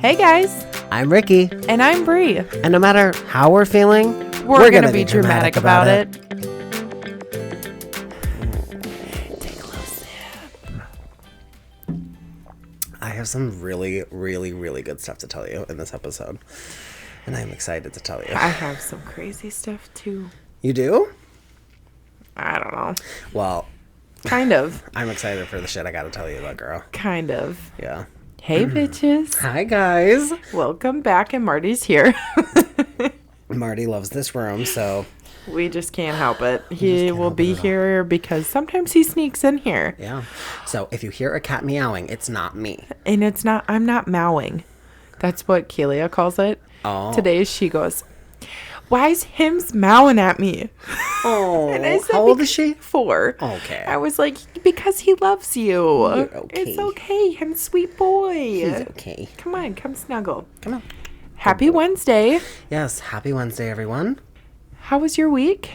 Hey guys, I'm Ricky. and I'm Bree. And no matter how we're feeling, We're gonna be dramatic about it. Take a little sip. I have some really, really, really good stuff to tell you in this episode. And I'm excited to tell you. I have some crazy stuff too. You do? I don't know. Well, Kind of. I'm excited for the shit I gotta tell you about, girl. Kind of. Yeah. Hey bitches. Hi, guys. Welcome back, and Marty's here. Marty loves this room, so... We just can't help it. He will be here because sometimes he sneaks in here. Yeah. So if you hear a cat meowing, it's not me. And it's not, I'm not mowing. That's what Kelia calls it. Oh. Today she goes, why is Hims mowing at me? Oh, And I said, how old is she? 4. Okay. I was like, because he loves you. You're okay. It's okay. Him's sweet boy. He's okay. Come on, come snuggle. Come on. Happy Wednesday. Yes, happy Wednesday, everyone. How was your week?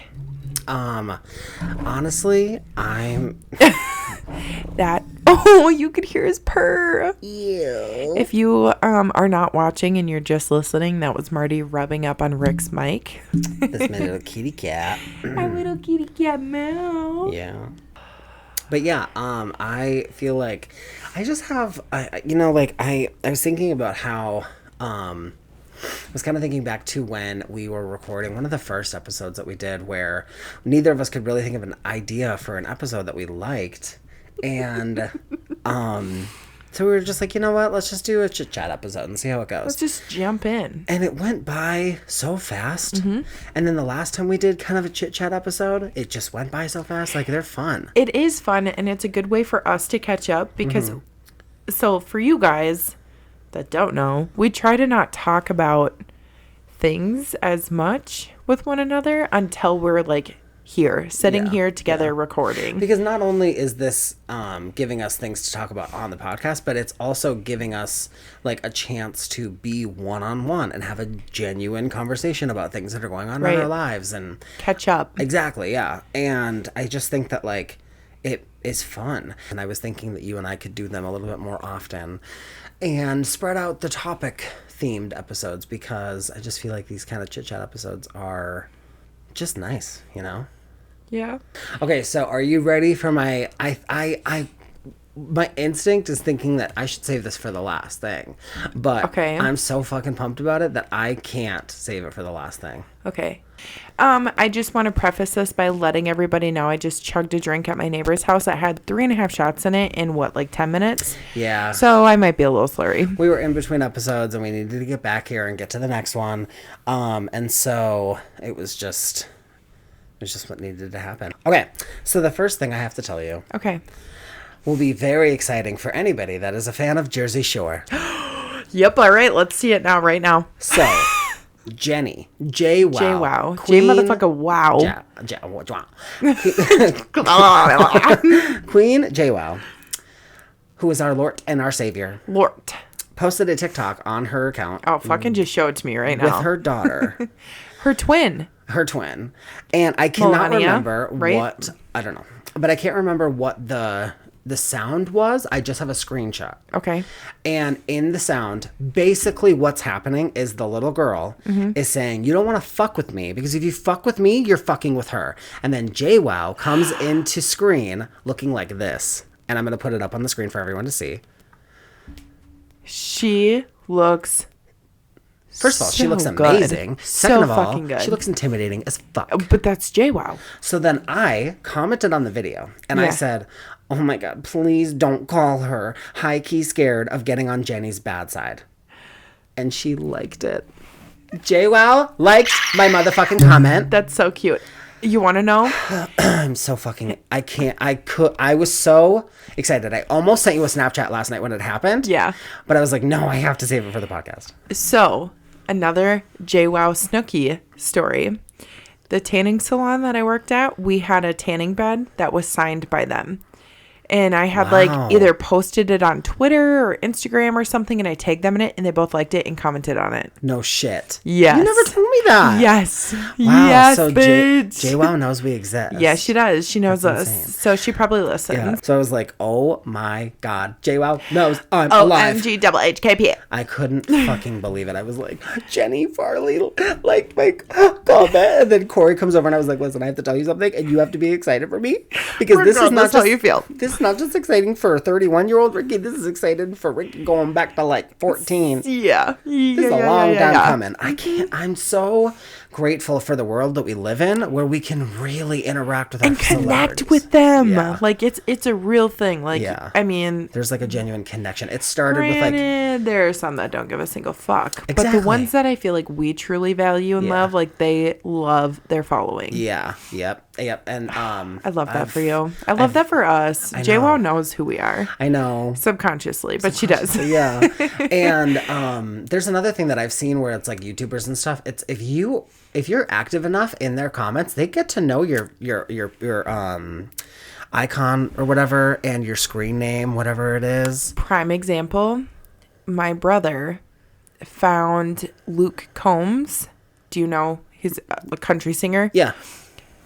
Honestly, I'm... You could hear his purr. Ew. If you are not watching and you're just listening, that was Marty rubbing up on Rick's mic. That's my little kitty cat. My little kitty cat meow. Yeah. But yeah, I feel like I just have, I was thinking about how, I was kind of thinking back to when we were recording one of the first episodes that we did where neither of us could really think of an idea for an episode that we liked. And, so we were just like, you know what, let's just do a chit chat episode and see how it goes. Let's just jump in. And it went by so fast. Mm-hmm. And then the last time we did kind of a chit chat episode, it just went by so fast. Like, they're fun. It is fun, and it's a good way for us to catch up because, so for you guys that don't know, we try to not talk about things as much with one another until we're like here, sitting here together recording. Because not only is this giving us things to talk about on the podcast, but it's also giving us like a chance to be one-on-one and have a genuine conversation about things that are going on in our lives and catch up. Exactly, yeah. And I just think that like it is fun. And I was thinking that you and I could do them a little bit more often and spread out the topic themed episodes, because I just feel like these kind of chit chat episodes are just nice, you know? Yeah. Okay, so are you ready for my instinct is thinking that I should save this for the last thing. But I'm so fucking pumped about it that I can't save it for the last thing. Okay. I just want to preface this by letting everybody know I just chugged a drink at my neighbor's house that had 3.5 shots in it in 10 minutes? Yeah. So I might be a little slurry. We were in between episodes and we needed to get back here and get to the next one. And so it was just what needed to happen. Okay. So the first thing I have to tell you. Okay. Will be very exciting for anybody that is a fan of Jersey Shore. Yep. All right. Let's see it now, right now. So, Jenny, JWoww. JWoww. J motherfucker wow. Queen JWoww, who is our Lord and our Savior. Lord. Posted a TikTok on her account. Oh, fucking just show it to me right now. With her daughter. Her twin. And I cannot Melania, remember what, I don't know. But I can't remember what the sound was. I just have a screenshot. Okay. And in the sound, basically what's happening is the little girl is saying, you don't want to fuck with me, because if you fuck with me, you're fucking with her. And then JWoww comes into screen looking like this. And I'm going to put it up on the screen for everyone to see. She looks First of all, she looks amazing. Second of all, she looks intimidating as fuck. But that's JWoww. So then I commented on the video and I said, oh my God, please don't call her high key scared of getting on Jenny's bad side. And she liked it. JWoww liked my motherfucking comment. That's so cute. You want to know? I'm so fucking, I was so excited. I almost sent you a Snapchat last night when it happened. Yeah. But I was like, no, I have to save it for the podcast. So, another JWoww Snooki story. The tanning salon that I worked at, we had a tanning bed that was signed by them. And I had Wow. either posted it on Twitter or Instagram or something, and I tagged them in it, and they both liked it and commented on it. No shit. Yes. You never told me that. Yes. Wow. Yes, So bitch. JWoww knows we exist. Yeah, she does. She knows That's us. insane. So she probably listens. Yeah. So I was like, oh my God. JWoww knows I'm alive. OMG double HKP. I couldn't fucking believe it. I was like, Jenny Farley, like, comment. And then Corey comes over and I was like, listen, I have to tell you something and you have to be excited for me. Because this is not Regardless just how you feel. This is not just exciting for a 31-year-old Ricky. This is exciting for Ricky going back to like 14. Yeah. This is a long time coming. I'm so grateful for the world that we live in where we can really interact with our And connect celebrities. with them. Yeah. Like, it's a real thing. Like, Yeah. I mean, There's like a genuine connection. It started with granted, there are some that don't give a single fuck. But Exactly. the ones that I feel like we truly value and Yeah. love, like, they love their following. yeah, yep. And I love that for you. I love that for us. I know. JWoww knows who we are. I know. Subconsciously, but she does. Yeah. And there's another thing that I've seen where it's like YouTubers and stuff. It's if you're active enough in their comments, they get to know your icon or whatever and your screen name, whatever it is. Prime example, my brother found Luke Combs. Do you know he's a country singer? Yeah.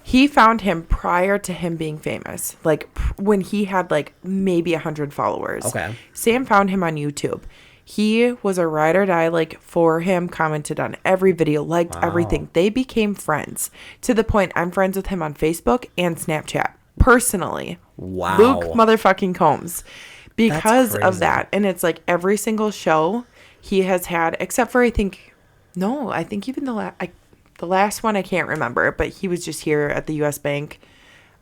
He found him prior to him being famous, like when he had like maybe 100 followers. Okay. Sam found him on YouTube. He was a ride or die, like, for him, commented on every video, liked everything. They became friends to the point I'm friends with him on Facebook and Snapchat personally. Wow. Luke motherfucking Combs. Because of crazy. that. And it's like every single show he has had, except for I think even the last one I can't remember, but he was just here at the US Bank.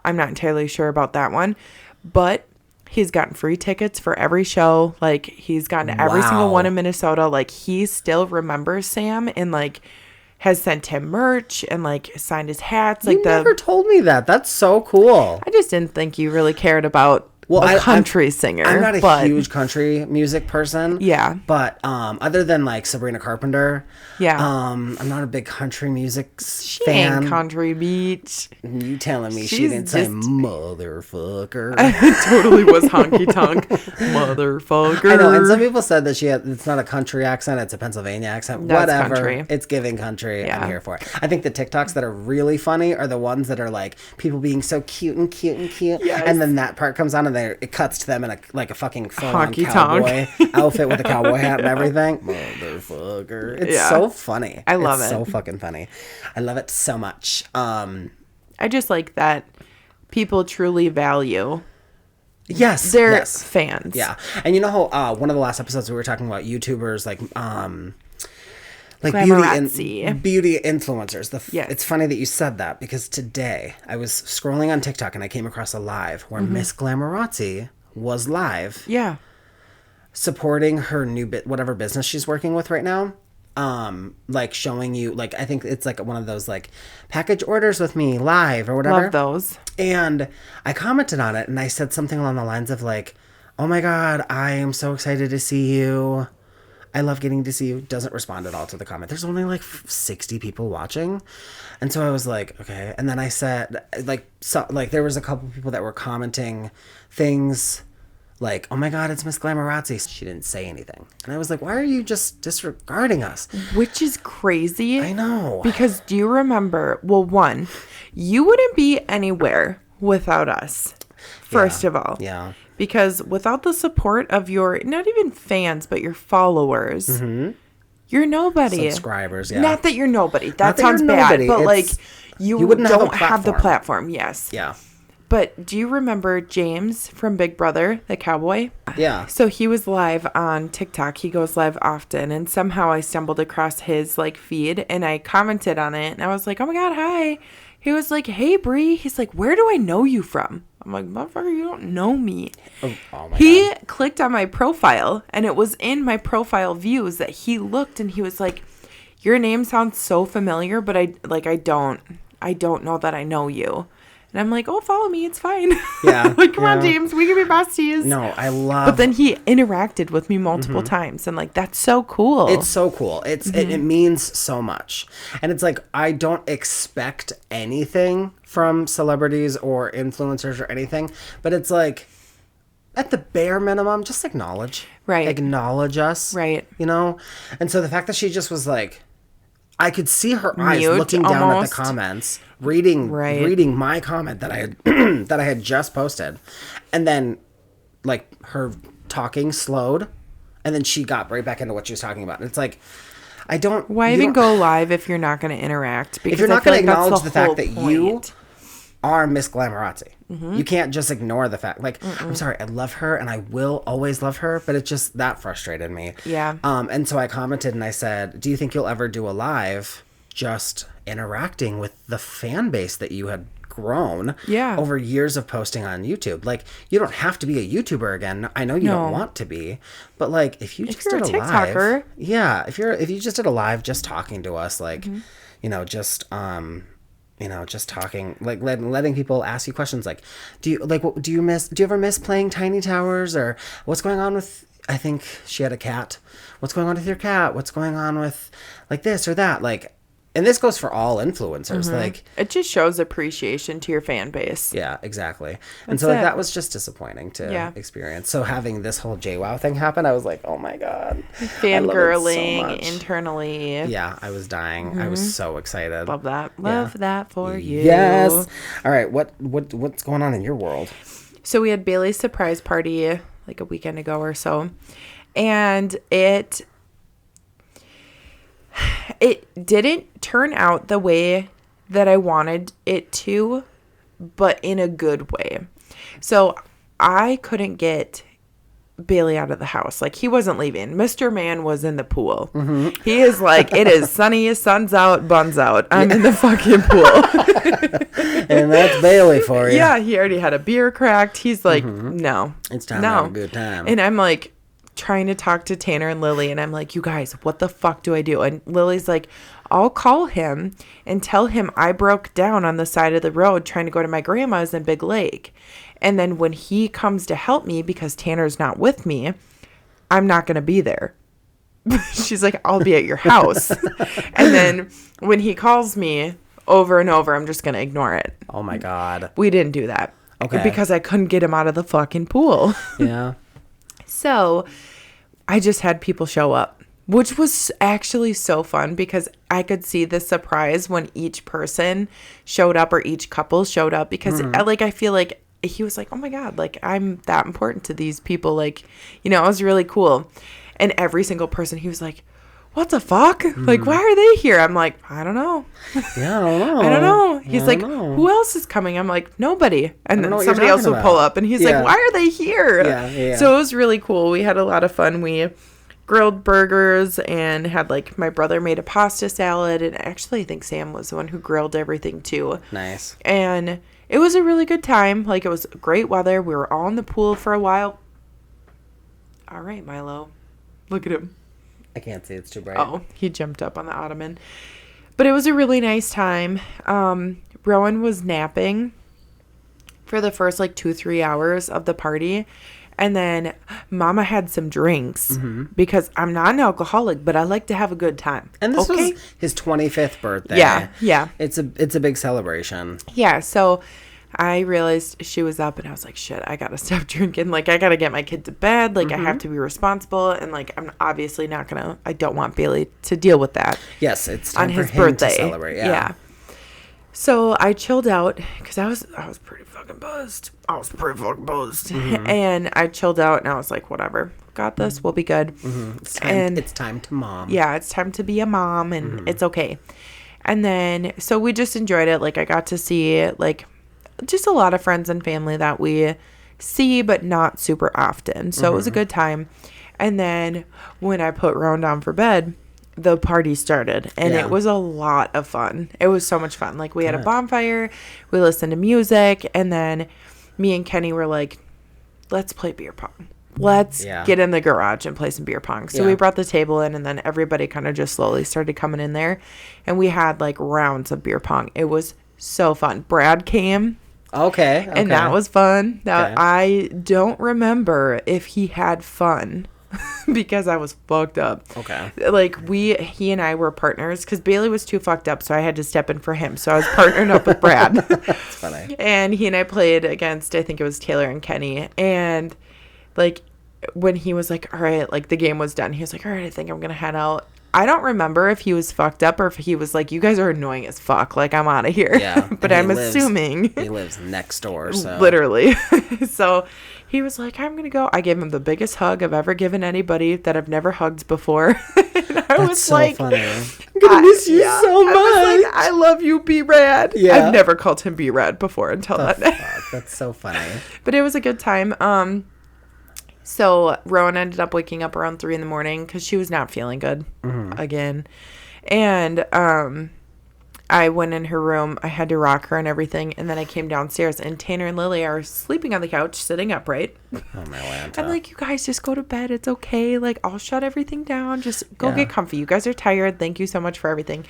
I'm not entirely sure about that one. But he's gotten free tickets for every show. Like, he's gotten every single one in Minnesota. Like, he still remembers Sam and, like, has sent him merch and, like, signed his hats. Like, You never told me that. That's so cool. I just didn't think you really cared about country singer. I'm not a huge country music person. Yeah. But other than like Sabrina Carpenter, Yeah. I'm not a big country music She fan. ain't country beach. You telling me she She's didn't say just- motherfucker? It totally was honky tonk. Motherfucker. I know, and some people said that it's not a country accent, it's a Pennsylvania accent. That's Whatever. country. It's giving country. Yeah. I'm here for it. I think the TikToks that are really funny are the ones that are like people being so cute and cute and cute. Yes. And then that part comes on and it cuts to them in a fucking full-on Honky cowboy tonk. outfit with a cowboy hat and everything. Motherfucker. It's Yeah. so funny. I love it's it. so fucking funny. I love it so much. I just like that people truly value Yes. their yes. fans. Yeah. And you know how one of the last episodes we were talking about YouTubers like Glamorazzi. beauty influencers. Yes. It's funny that you said that because today I was scrolling on TikTok and I came across a live where Mm-hmm. Miss Glamorazzi was live Yeah. supporting her new whatever business she's working with right now. Like showing you, like, I think it's like one of those like package orders with me live or whatever. Love those. And I commented on it and I said something along the lines of like, oh my God, I am so excited to see you. I love getting to see you. Doesn't respond at all to the comment. There's only like 60 people watching. And so I was like, okay. And then I said there was a couple people that were commenting things like, oh my God, it's Miss Glamorazzi. She didn't say anything. And I was like, why are you just disregarding us? Which is crazy. I know. Because do you remember, well, one, you wouldn't be anywhere without us, first of all. Yeah. Because without the support of your, not even fans, but your followers, you're nobody. Subscribers, yeah. Not that you're nobody. That Not that sounds you're bad. nobody, But like, it's- you wouldn't have a don't have the platform. platform. Yes. Yeah. But do you remember James from Big Brother, the cowboy? Yeah. So he was live on TikTok. He goes live often. And somehow I stumbled across his like feed and I commented on it. And I was like, oh my God, hi. He was like, hey, Bree. He's like, where do I know you from? I'm like, motherfucker, you don't know me. Oh my He God. clicked on my profile and it was in my profile views that he looked and he was like, your name sounds so familiar, but I don't know that I know you. And I'm like, oh, follow me. It's fine. Yeah, Like, come on, yeah. James. We can be besties. No, I love. But then he interacted with me multiple times. And, like, that's so cool. It's so cool. It means so much. And it's like, I don't expect anything from celebrities or influencers or anything. But it's like, at the bare minimum, just acknowledge. Right. Acknowledge us. Right. You know? And so the fact that she just was like, I could see her eyes Mute, looking down at almost. the comments, reading my comment that I had that I had just posted, and then like her talking slowed, and then she got right back into what she was talking about. And it's like, I don't. Why even go live if you're not going to interact? Because if you're not going to acknowledge the fact that point. you are Miss Glamorazzi. You can't just ignore the fact. Like, I'm sorry, I love her and I will always love her, but it just, that frustrated me. Yeah. And so I commented and I said, do you think you'll ever do a live just interacting with the fan base that you had grown over years of posting on YouTube? Like, you don't have to be a YouTuber again. I know you don't want to be, but like, if you just did a live, if you just did a live just talking to us, like, you know, just talking, like letting people ask you questions, like, do you ever miss playing Tiny Towers, or what's going on with, I think she had a cat, what's going on with your cat, what's going on with like this or that, like, and this goes for all influencers. Like, it just shows appreciation to your fan base. Yeah, exactly. And so like that was just disappointing to experience. So having this whole JWoww thing happen, I was like, oh my God. Fangirling so internally. Yeah, I was dying. I was so excited. Love that. Love that for you. Yes. All right. What's going on in your world? So we had Bailey's surprise party like a weekend ago or so. And it didn't turn out the way that I wanted it to, but in a good way. So I couldn't get Bailey out of the house. Like, he wasn't leaving. Mr. Man was in the pool. He is like, it is sunny, sun's out, buns out. I'm in the fucking pool. And that's Bailey for you. Yeah, he already had a beer cracked. He's like, no. It's time to have a good time. And I'm like, trying to talk to Tanner and Lily, and I'm like, you guys, what the fuck do I do? And Lily's like, I'll call him and tell him I broke down on the side of the road trying to go to my grandma's in Big Lake, and then when he comes to help me because Tanner's not with me, I'm not going to be there. She's like, I'll be at your house. And then when he calls me over and over, I'm just going to ignore it. Oh my God. We didn't do that. Okay. Because I couldn't get him out of the fucking pool. Yeah. So I just had people show up, which was actually so fun because I could see the surprise when each person showed up or each couple showed up, because I feel like he was like, oh my God, like, I'm that important to these people. Like, you know, it was really cool. And every single person, he was like, what the fuck? Like, why are they here? I'm like, I don't know. Yeah, I don't know. I don't know. He's like, who else is coming? I'm like, nobody. And then somebody else will pull up and he's like, why are they here? Yeah. So it was really cool. We had a lot of fun. We grilled burgers and had, like, my brother made a pasta salad. And actually, I think Sam was the one who grilled everything too. Nice. And it was a really good time. Like, it was great weather. We were all in the pool for a while. All right, Milo. Look at him. I can't see. It's too bright. Oh, he jumped up on the ottoman. But it was a really nice time. Rowan was napping for the first, 2-3 hours of the party. And then Mama had some drinks because I'm not an alcoholic, but I like to have a good time. And this was his 25th birthday. Yeah. It's a big celebration. Yeah, so I realized she was up and I was like, shit, I gotta stop drinking. Like, I gotta get my kid to bed. Like, I have to be responsible. And, like, I'm obviously not gonna, I don't want Bailey to deal with that. Yes, it's time on for his him birthday. to celebrate. Yeah. So I chilled out because I was pretty fucking buzzed. And I chilled out and I was like, whatever, got this. We'll be good. It's time to mom. Yeah, it's time to be a mom and it's okay. And then, so we just enjoyed it. Like, I got to see, like, just a lot of friends and family that we see but not super often, so it was a good time. And then when I put Rowan down for bed, the party started, and it was a lot of fun. It was so much fun. Like, we had a bonfire, we listened to music, and then me and Kenny were like, let's play beer pong. Let's get in the garage and play some beer pong. So we brought the table in, and then everybody kind of just slowly started coming in there, and we had, like, rounds of beer pong. It was so fun. Brad came. Okay. And that was fun. Now, I don't remember if he had fun because I was fucked up. Okay. Like, he and I were partners because Bailey was too fucked up, so I had to step in for him. So I was partnered up with Brad. That's funny. And he and I played against, I think it was Taylor and Kenny. And like, when he was like, all right, like, the game was done, he was like, all right, I think I'm gonna head out. I don't remember if he was fucked up or if he was like, you guys are annoying as fuck, like, I'm out of here. Yeah. But I'm assuming he lives next door, so literally. So he was like, I'm gonna go. I gave him the biggest hug I've ever given anybody that I've never hugged before. And I was so like, funny. I'm gonna miss you so much. I was like, I love you, B-Rad. Yeah. I've never called him B-Rad before until that day. That's so funny. But it was a good time. So Rowan ended up waking up around 3 a.m. because she was not feeling good again. And I went in her room. I had to rock her and everything. And then I came downstairs, and Tanner and Lily are sleeping on the couch, sitting upright. Oh, my Lanta. I'm like, you guys just go to bed. It's okay. Like, I'll shut everything down. Just go get comfy. You guys are tired. Thank you so much for everything.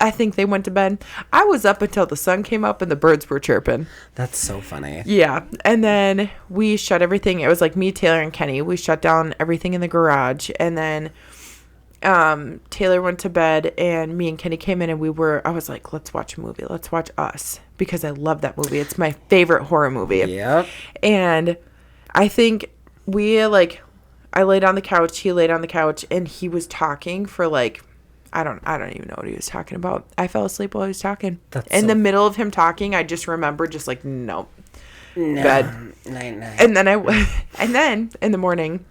I think they went to bed. I was up until the sun came up and the birds were chirping. That's so funny. Yeah. And then we shut everything. It was like me, Taylor, and Kenny. We shut down everything in the garage. And then Taylor went to bed, and me and Kenny came in, and I was like, let's watch a movie. Let's watch Us, because I love that movie. It's my favorite horror movie. Yep. And I think I laid on the couch, he laid on the couch, and he was talking for like, I don't even know what he was talking about. I fell asleep while he was talking. In the middle of him talking, I just remember just like, nope. No. Bed. Night. And then in the morning,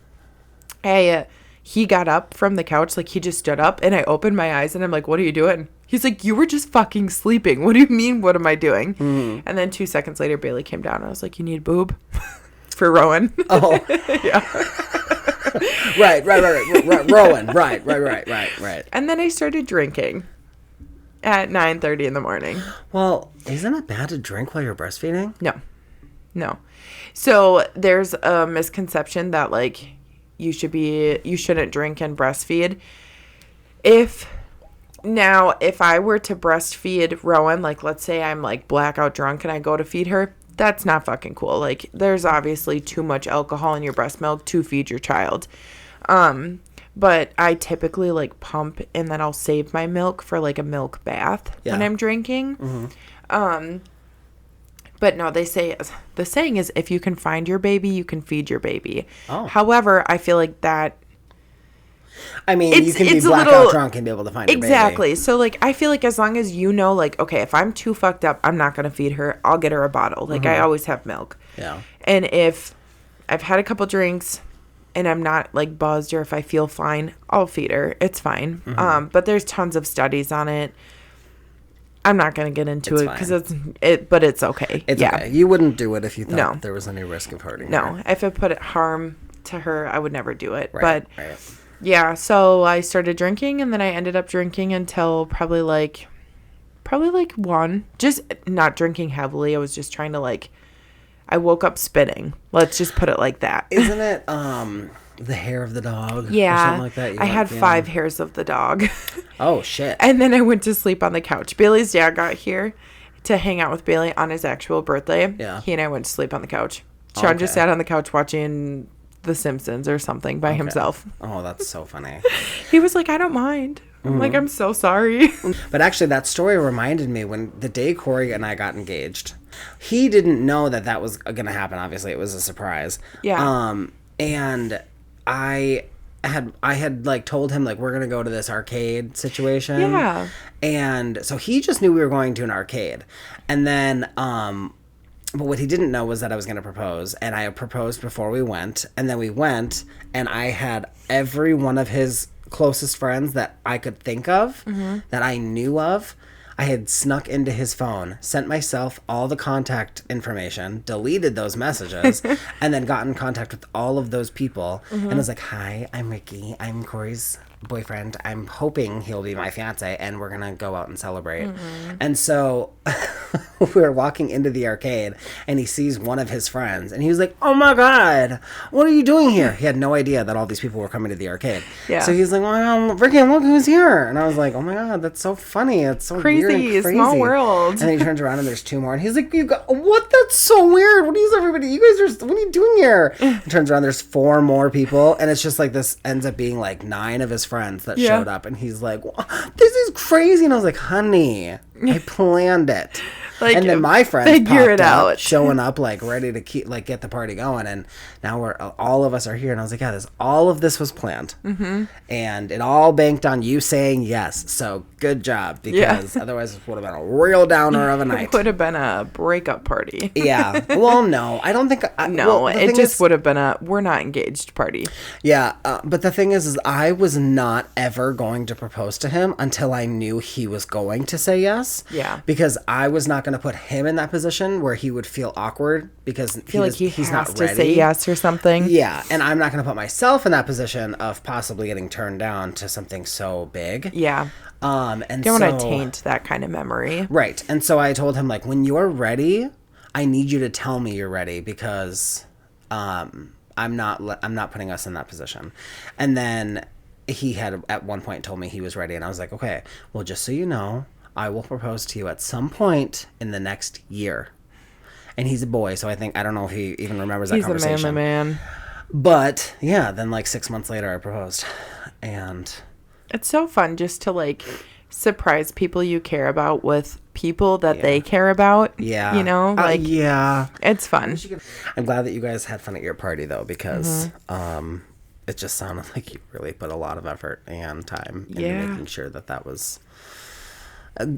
he got up from the couch, like he just stood up, and I opened my eyes and I'm like, what are you doing? He's like, you were just fucking sleeping. What do you mean? What am I doing? Mm-hmm. And then 2 seconds later, Bailey came down and I was like, you need boob for Rowan. Oh. Yeah. Right. Rowan. Right. And then I started drinking at 9:30 in the morning. Well, isn't it bad to drink while you're breastfeeding? No. So there's a misconception that like you shouldn't drink and breastfeed. If I were to breastfeed Rowan, like let's say I'm like blackout drunk and I go to feed her, that's not fucking cool. Like, there's obviously too much alcohol in your breast milk to feed your child. But I typically, like, pump, and then I'll save my milk for, like, a milk bath when I'm drinking. Mm-hmm. But no, the saying is, if you can find your baby, you can feed your baby. Oh. However, I feel like that... I mean, you can be blackout drunk and be able to find your baby. Exactly. So, like, I feel like as long as you know, like, okay, if I'm too fucked up, I'm not going to feed her. I'll get her a bottle. Like, I always have milk. Yeah. And if I've had a couple drinks and I'm not, like, buzzed, or if I feel fine, I'll feed her. It's fine. Mm-hmm. But there's tons of studies on it. I'm not going to get into it because but it's okay. It's okay. You wouldn't do it if you thought there was any risk of hurting her. No. If it put harm to her, I would never do it. Right. Yeah, so I started drinking, and then I ended up drinking until probably like 1. Just not drinking heavily. I was just trying to I woke up spitting. Let's just put it like that. Isn't it the hair of the dog? Yeah. Or something like that? I had 5 hairs of the dog. Oh, shit. And then I went to sleep on the couch. Bailey's dad got here to hang out with Bailey on his actual birthday. Yeah. He and I went to sleep on the couch. Sean just sat on the couch watching The Simpsons or something by himself. Oh, that's so funny. He was like, I don't mind. I'm like, I'm so sorry. But actually, that story reminded me when the day Corey and I got engaged. He didn't know that was going to happen. Obviously, it was a surprise. Yeah. And I had like told him like we're going to go to this arcade situation. Yeah. And so he just knew we were going to an arcade. And then but what he didn't know was that I was going to propose, and I proposed before we went, and then we went, and I had every one of his closest friends that I could think of, that I knew of, I had snuck into his phone, sent myself all the contact information, deleted those messages, and then got in contact with all of those people, and I was like, hi, I'm Ricky, I'm Corey's boyfriend, I'm hoping he'll be my fiance, and we're gonna go out and celebrate. And so we were walking into the arcade, and he sees one of his friends, and he was like, oh my god, what are you doing here? He had no idea that all these people were coming to the arcade. Yeah. So he's like, oh, Ricky, look who's here. And I was like, oh my god, that's so funny, it's so crazy, weird and crazy. Small world. And then he turns around and there's 2 more, and he's like, what? That's so weird. What is everybody, what are you doing here? He turns around, there's 4 more people, and it's just like this ends up being like 9 of his friends that showed up, and he's like, this is crazy. And I was like, honey, I planned it. Like, and then my friends figure popped it up, out. showing up like ready to keep like get the party going, and now we're all of us are here, and I was like, yeah, all of this was planned, and it all banked on you saying yes. So good job, because otherwise it would have been a real downer of a night. It would have been a breakup party. Yeah. Well, no, I don't think. It just would have been a we're not engaged party. Yeah, but the thing is I was not ever going to propose to him until I knew he was going to say yes. Yeah. Because I was not going to put him in that position where he would feel awkward because he's not ready to say yes or something. Yeah, and I'm not going to put myself in that position of possibly getting turned down to something so big. Yeah. And don't want to taint that kind of memory. Right. And so I told him, like, when you're ready, I need you to tell me you're ready, because I'm not putting us in that position. And then he had at one point told me he was ready, and I was like, okay, well, just so you know, I will propose to you at some point in the next year. And he's a boy, so I don't know if he even remembers that conversation. He's a manly man. But yeah, then like 6 months later I proposed. And it's so fun just to like surprise people you care about with people that they care about. Yeah. You know, like yeah. It's fun. I'm glad that you guys had fun at your party though, because it just sounded like you really put a lot of effort and time into making sure that was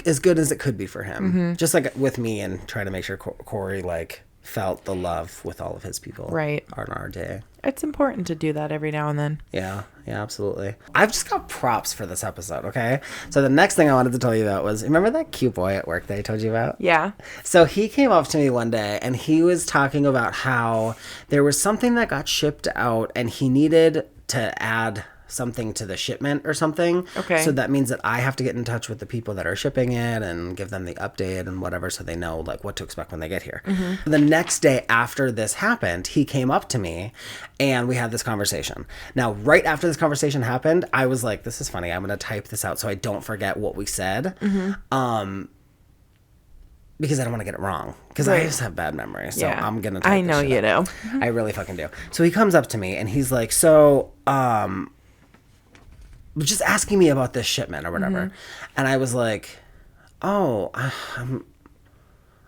as good as it could be for him. Just like with me, and trying to make sure Corey like felt the love with all of his people right on our day. It's important to do that every now and then. Yeah, absolutely. I've just got props for this episode, okay? So the next thing I wanted to tell you about was, remember that cute boy at work that I told you about? Yeah. So he came up to me one day, and he was talking about how there was something that got shipped out, and he needed to add something to the shipment or something. Okay. So that means that I have to get in touch with the people that are shipping it and give them the update and whatever, so they know like what to expect when they get here. The next day after this happened, he came up to me and we had this conversation. Now, right after this conversation happened, I was like, this is funny. I'm going to type this out so I don't forget what we said. Because I don't want to get it wrong. Because I just have bad memory. So I'm going to type I know you do. I really fucking do. So he comes up to me and he's like, so, just asking me about this shipment or whatever. And I was like, oh,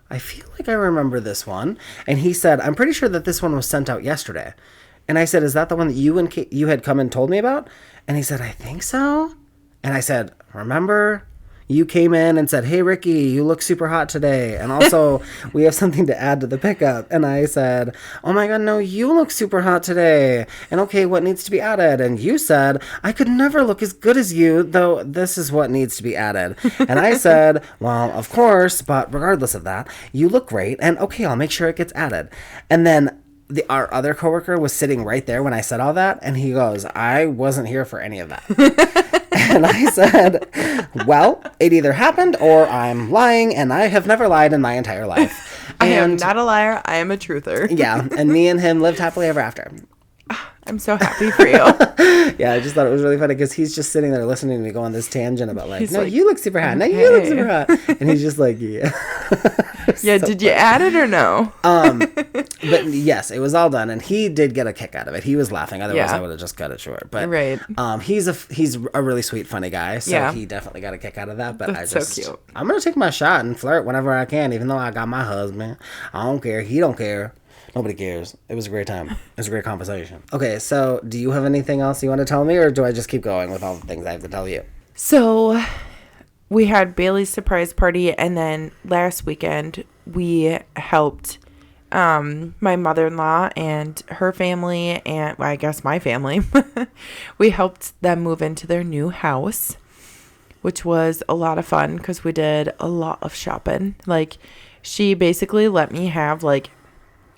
I feel like I remember this one. And he said, I'm pretty sure that this one was sent out yesterday. And I said, is that the one that you had come and told me about? And he said, I think so. And I said, remember, you came in and said, hey, Ricky, you look super hot today. And also, we have something to add to the pickup. And I said, oh my God, no, you look super hot today. And okay, what needs to be added? And you said, I could never look as good as you, though this is what needs to be added. And I said, well, of course, but regardless of that, you look great. And okay, I'll make sure it gets added. And then our other coworker was sitting right there when I said all that. And he goes, I wasn't here for any of that. And I said, well, it either happened or I'm lying, and I have never lied in my entire life. I am not a liar. I am a truther. Yeah, and me and him lived happily ever after. I'm so happy for you. Yeah, I just thought it was really funny because he's just sitting there listening to me go on this tangent about like, no, like, you look super hot. No, you look super hot. And he's just like, yeah. Yeah, so did you add it or no? But yes, it was all done, and he did get a kick out of it. He was laughing. Otherwise, I would have just cut it short. But he's a really sweet, funny guy, so he definitely got a kick out of that. But That's so cute. I'm gonna take my shot and flirt whenever I can, even though I got my husband. I don't care. He don't care. Nobody cares. It was a great time. It was a great conversation. Okay, so do you have anything else you want to tell me, or do I just keep going with all the things I have to tell you? So we had Bailey's surprise party, and then last weekend we helped my mother-in-law and her family, and well, I guess my family. We helped them move into their new house, which was a lot of fun because we did a lot of shopping. Like, she basically let me have like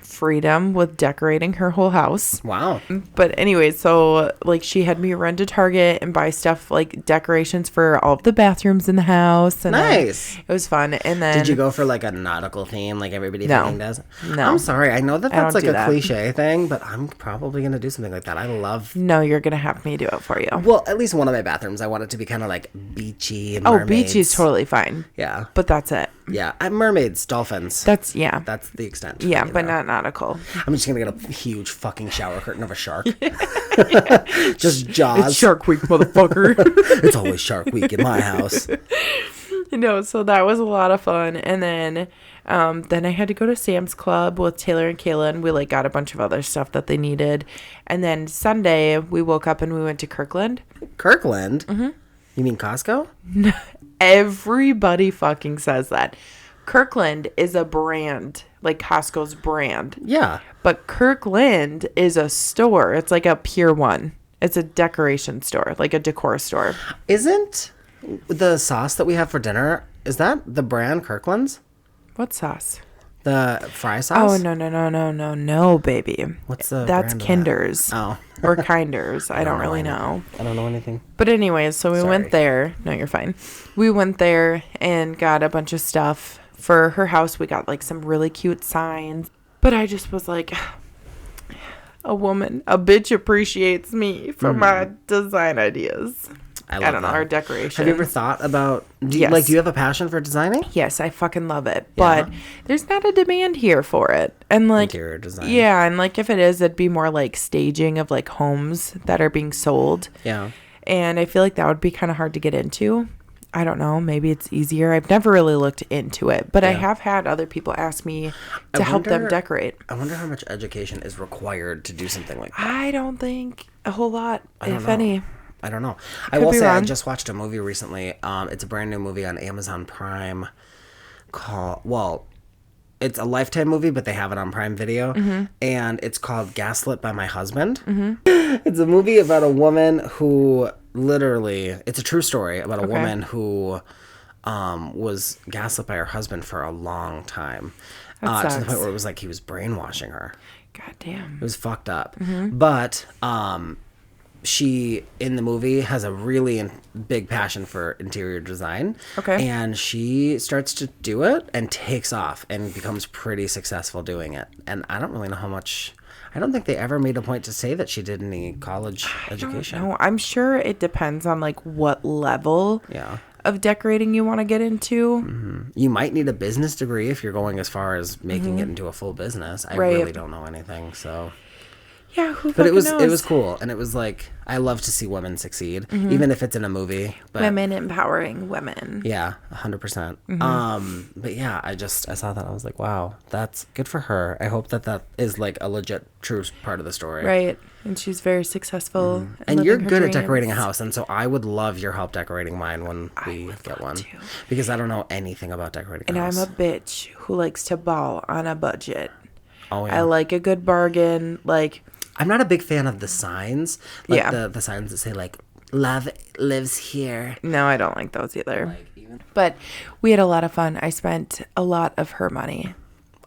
freedom with decorating her whole house. Wow. But anyway, so like she had me run to Target and buy stuff like decorations for all of the bathrooms in the house. And nice. It was fun. And then did you go for like a nautical theme like everybody fucking does? No. I'm sorry. I know that's like a cliche thing, but I'm probably going to do something like that. I love... No, you're going to have me do it for you. Well, at least one of my bathrooms, I want it to be kind of like beachy and mermaids. Oh, beachy is totally fine. Yeah. But that's it. Yeah. Mermaids, dolphins. That's the extent. Yeah, but not nautical. I'm just going to get a huge fucking shower curtain of a shark. Just Jaws. It's Shark Week, motherfucker. It's always Shark Week in my house. So that was a lot of fun. And then I had to go to Sam's Club with Taylor and Kayla, and we like got a bunch of other stuff that they needed. And then Sunday we woke up and we went to Kirkland. Kirkland? Mm-hmm. You mean Costco? Everybody fucking says that. Kirkland is a brand, like Costco's brand. Yeah. But Kirkland is a store. It's like a Pier 1. It's a decoration store, like a decor store. Isn't the sauce that we have for dinner, is that the brand Kirkland's? What sauce? The fry sauce? Oh, no, baby. What's the That's brand of Kinder's. that? Oh. Or Kinder's. I don't really know. I don't know anything. But anyways, so we went there. No, you're fine. We went there and got a bunch of stuff for her house. We got like some really cute signs. But I just was like, a bitch appreciates me for my design ideas. I don't know, our decoration. Have you ever thought about, do you have a passion for designing? Yes, I fucking love it. But there's not a demand here for it. And like, interior design. Yeah, and like if it is, it'd be more like staging of like homes that are being sold. Yeah. And I feel like that would be kind of hard to get into. I don't know. Maybe it's easier. I've never really looked into it, but I have had other people ask me to help them decorate. I wonder how much education is required to do something like that. I don't think a whole lot, if any. I don't know. I will say I just watched a movie recently. It's a brand new movie on Amazon Prime it's a Lifetime movie, but they have it on Prime Video. Mm-hmm. And it's called Gaslit by My Husband. Mm-hmm. It's a movie about a woman who it's a true story about a woman who was gaslit by her husband for a long time. To the point where it was like he was brainwashing her. God damn. It was fucked up. Mm-hmm. But she, in the movie, has a really big passion for interior design. Okay. And she starts to do it and takes off and becomes pretty successful doing it. And I don't really know how much... I don't think they ever made a point to say that she did any college education. No, I'm sure it depends on like what level of decorating you want to get into. Mm-hmm. You might need a business degree if you're going as far as making it into a full business. I really don't know anything, so... Yeah, who but knows? It was cool, and it was like, I love to see women succeed, even if it's in a movie. But, women empowering women. Yeah, 100%. Mm-hmm. But yeah, I saw that, I was like, wow, that's good for her. I hope that is like a legit, true part of the story. Right, and she's very successful. Mm-hmm. And you're good at decorating a house, and so I would love your help decorating mine when we get one. Because I don't know anything about decorating a house. And I'm a bitch who likes to ball on a budget. Oh, yeah. I like a good bargain, like... I'm not a big fan of the signs. Like the signs that say, like, love lives here. No, I don't like those either. But we had a lot of fun. I spent a lot of her money.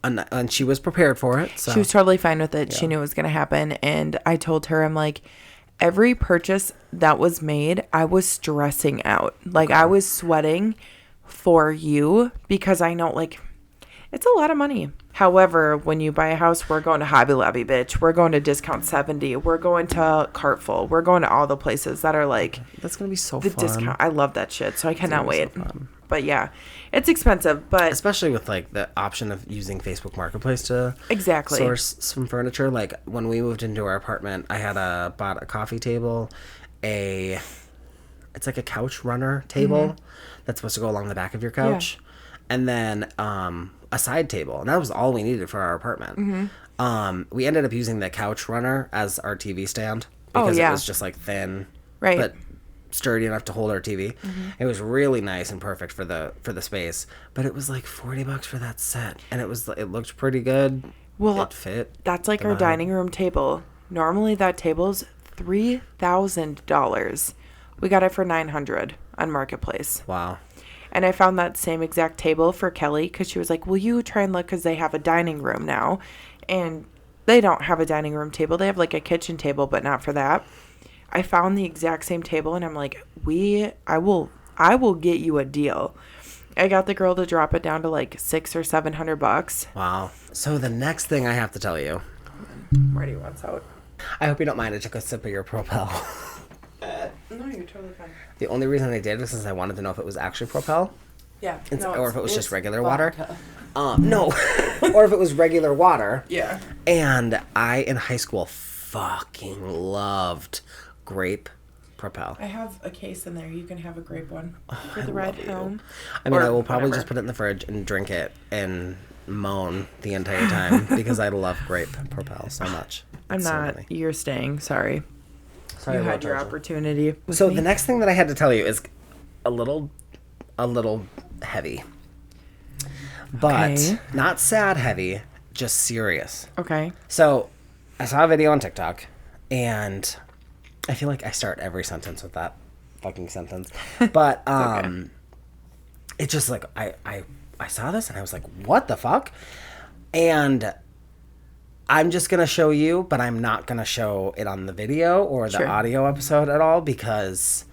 And she was prepared for it. So. She was totally fine with it. Yeah. She knew it was going to happen. And I told her, I'm like, every purchase that was made, I was stressing out. Like, I was sweating for you because I know, like, it's a lot of money. However, when you buy a house, we're going to Hobby Lobby, bitch. We're going to Discount 70. We're going to Cartful. We're going to all the places that are like... That's going to be so fun. Discount. I love that shit, so I cannot wait. So but yeah, it's expensive, but... Especially with like the option of using Facebook Marketplace to source some furniture. Like when we moved into our apartment, I had bought a coffee table, it's like a couch runner table that's supposed to go along the back of your couch. Yeah. And then... a side table, and that was all we needed for our apartment. We ended up using the couch runner as our TV stand because it was just like thin, but sturdy enough to hold our TV. It was really nice and perfect for the space, but it was like $40 for that set, and it looked pretty good. Well, it fit. That's like our dining room table. Normally that table's $3,000. We got it for $900 on Marketplace. Wow. And I found that same exact table for Kelly because she was like, will you try and look, because they have a dining room now. And they don't have a dining room table. They have like a kitchen table, but not for that. I found the exact same table, and I'm like, I will get you a deal. I got the girl to drop it down to like $600 or $700. Wow. So the next thing I have to tell you. Ready, what's out? I hope you don't mind. I took a sip of your Propel. No, you're totally fine. The only reason I did was because I wanted to know if it was actually Propel. Yeah. Or if it was just regular water. No. Or if it was regular water. Yeah. And I, in high school, fucking loved grape Propel. I have a case in there. You can have a grape one for the ride home. I mean, I will probably just put it in the fridge and drink it and moan the entire time because I love grape Propel so much. I'm not. So you're staying. Sorry. You had your opportunity. So the next thing that I had to tell you is a little heavy, but not sad heavy, just serious. Okay. So I saw a video on TikTok, and I feel like I start every sentence with that fucking sentence, but it's just like I saw this and I was like, what the fuck? And I'm just going to show you, but I'm not going to show it on the video or the audio episode at all because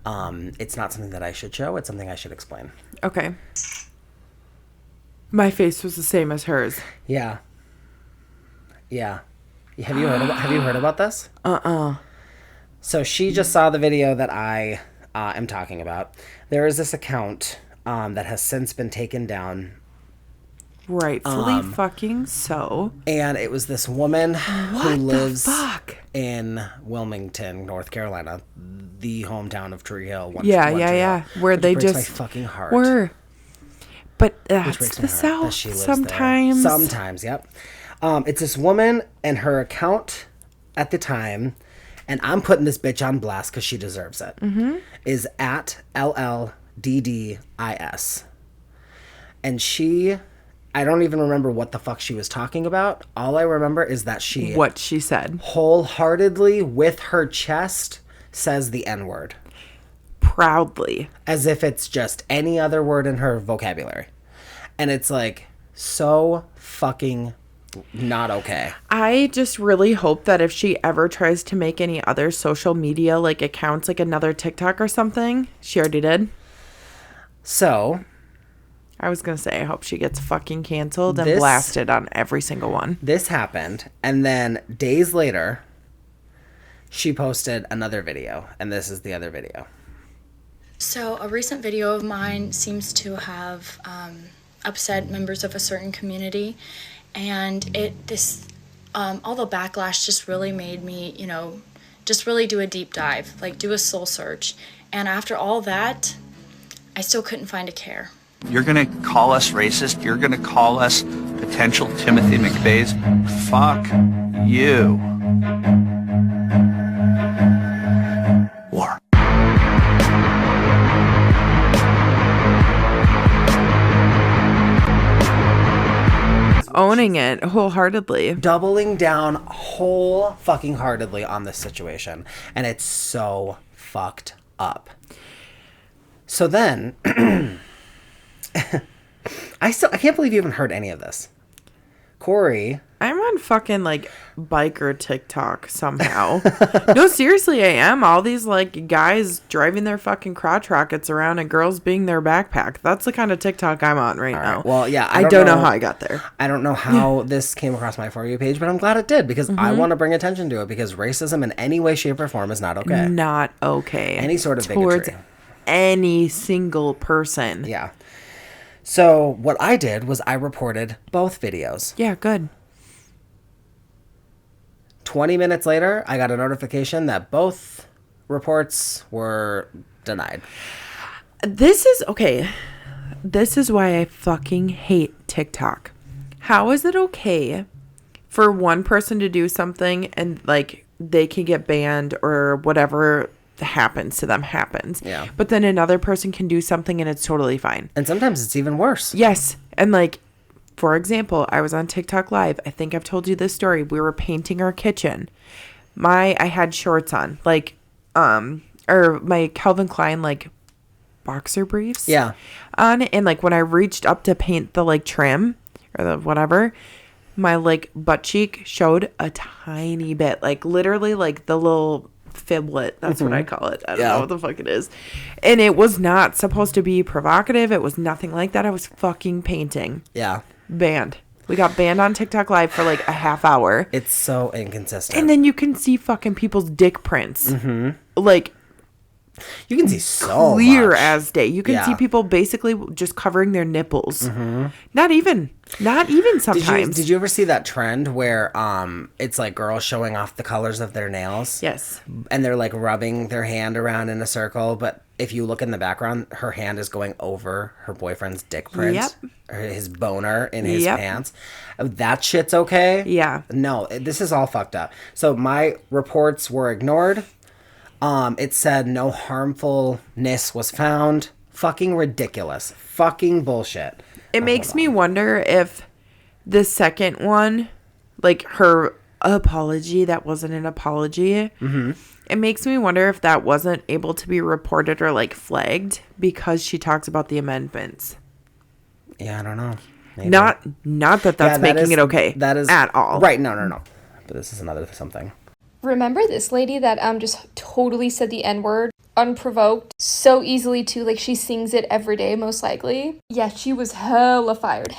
it's not something that I should show. It's something I should explain. Okay. My face was the same as hers. Yeah. Yeah. Have you heard about this? So she just saw the video that I am talking about. There is this account that has since been taken down. Rightfully fucking so. And it was this woman who lives in Wilmington, North Carolina, the hometown of Tree Hill. Yeah. Where they just my fucking heart. But that's the South sometimes. There. Sometimes, yep. It's this woman and her account at the time, and I'm putting this bitch on blast because she deserves it, is at LLDDIS. And she... I don't even remember what the fuck she was talking about. All I remember is that what she said. Wholeheartedly, with her chest, says the N-word. Proudly. As if it's just any other word in her vocabulary. And it's like, so fucking not okay. I just really hope that if she ever tries to make any other social media, like, accounts, like another TikTok or something, she already did. So... I was going to say, I hope she gets fucking canceled and blasted on every single one. This happened, and then days later, she posted another video, and this is the other video. So a recent video of mine seems to have upset members of a certain community, and all the backlash just really made me, just really do a deep dive, like do a soul search. And after all that, I still couldn't find a care. You're going to call us racist? You're going to call us potential Timothy McVeighs? Fuck you. War. Owning it wholeheartedly. Doubling down whole fucking heartedly on this situation. And it's so fucked up. So then... I can't believe you haven't heard any of this. Corey. I'm on fucking like biker TikTok somehow. No, seriously, I am. All these like guys driving their fucking crotch rockets around and girls being their backpack. That's the kind of TikTok I'm on right now. Well, yeah. I don't know how I got there. I don't know how this came across my For You page, but I'm glad it did because I want to bring attention to it because racism in any way, shape, or form is not okay. Not okay. Any sort of bigotry. Towards any single person. Yeah. So what I did was I reported both videos. Yeah, good. 20 minutes later, I got a notification that both reports were denied. This is why I fucking hate TikTok. How is it okay for one person to do something and like they can get banned or whatever happens to them happens. Yeah. But then another person can do something and it's totally fine. And sometimes it's even worse. Yes. And like, for example, I was on TikTok Live. I think I've told you this story. We were painting our kitchen. I had shorts on, like, or my Calvin Klein, like, boxer briefs. Yeah. On. And like when I reached up to paint the like trim or the whatever, my like butt cheek showed a tiny bit, like literally like the little fiblet. That's what I call it. I don't know what the fuck it is. And it was not supposed to be provocative. It was nothing like that. I was fucking painting. Yeah. Banned. We got banned on TikTok Live for like a half hour. It's so inconsistent. And then you can see fucking people's dick prints. Like You can see so clear much. as day. You can Yeah. see people basically just covering their nipples. Not even sometimes. Did you ever see that trend where it's like girls showing off the colors of their nails? Yes. And they're like rubbing their hand around in a circle, but if you look in the background, her hand is going over her boyfriend's dick print. Yep. Or his boner in his Yep. pants. That shit's okay? Yeah. No, this is all fucked up. So my reports were ignored. It said no harmfulness was found. Fucking ridiculous. Fucking bullshit. It makes me wonder if the second one, like her apology, that wasn't an apology. Mm-hmm. It makes me wonder if that wasn't able to be reported or like flagged because she talks about the amendments. Yeah, I don't know. Maybe. Not that that's Yeah, making it okay. That is at all. Right? No. But this is another something. Remember this lady that just totally said the N-word unprovoked so easily too, like she sings it every day most likely. Yeah, she was hella fired.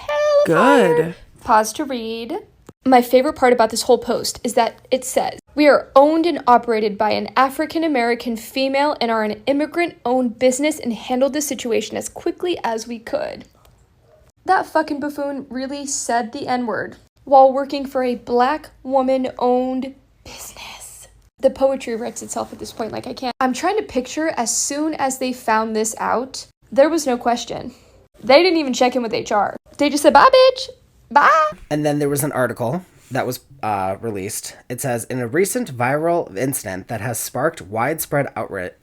Good. Pause to read. My favorite part about this whole post is that it says, "We are owned and operated by an African-American female and are an immigrant-owned business and handled the situation as quickly as we could." That fucking buffoon really said the N-word while working for a black woman-owned business. The poetry writes itself at this point, like I can't. I'm trying to picture as soon as they found this out, there was no question. They didn't even check in with HR. They just said, "Bye, bitch. Bye." And then there was an article that was released. It says, in a recent viral incident that has sparked widespread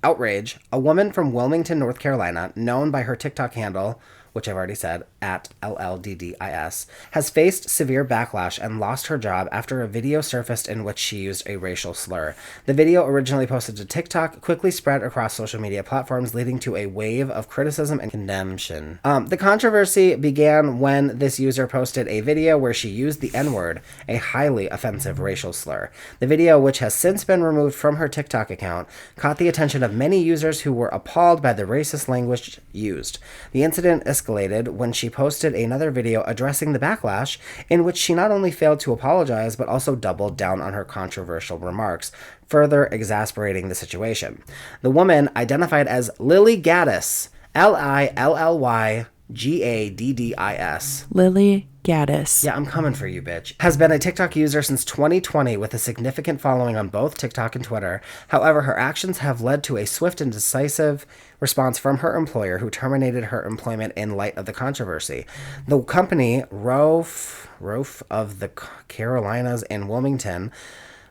outrage, a woman from Wilmington, North Carolina, known by her TikTok handle, which I've already said, at LLDDIS, has faced severe backlash and lost her job after a video surfaced in which she used a racial slur. The video, originally posted to TikTok, quickly spread across social media platforms, leading to a wave of criticism and condemnation. The controversy began when this user posted a video where she used the N-word, a highly offensive racial slur. The video, which has since been removed from her TikTok account, caught the attention of many users who were appalled by the racist language used. The incident escalated when she posted another video addressing the backlash, in which she not only failed to apologize but also doubled down on her controversial remarks, further exasperating the situation. The woman, identified as Lily Gaddis, Lillygaddis. Lily Gaddis. Yeah, I'm coming for you, bitch. Has been a TikTok user since 2020 with a significant following on both TikTok and Twitter. However, her actions have led to a swift and decisive response from her employer, who terminated her employment in light of the controversy. The company, Roof of the Carolinas in Wilmington,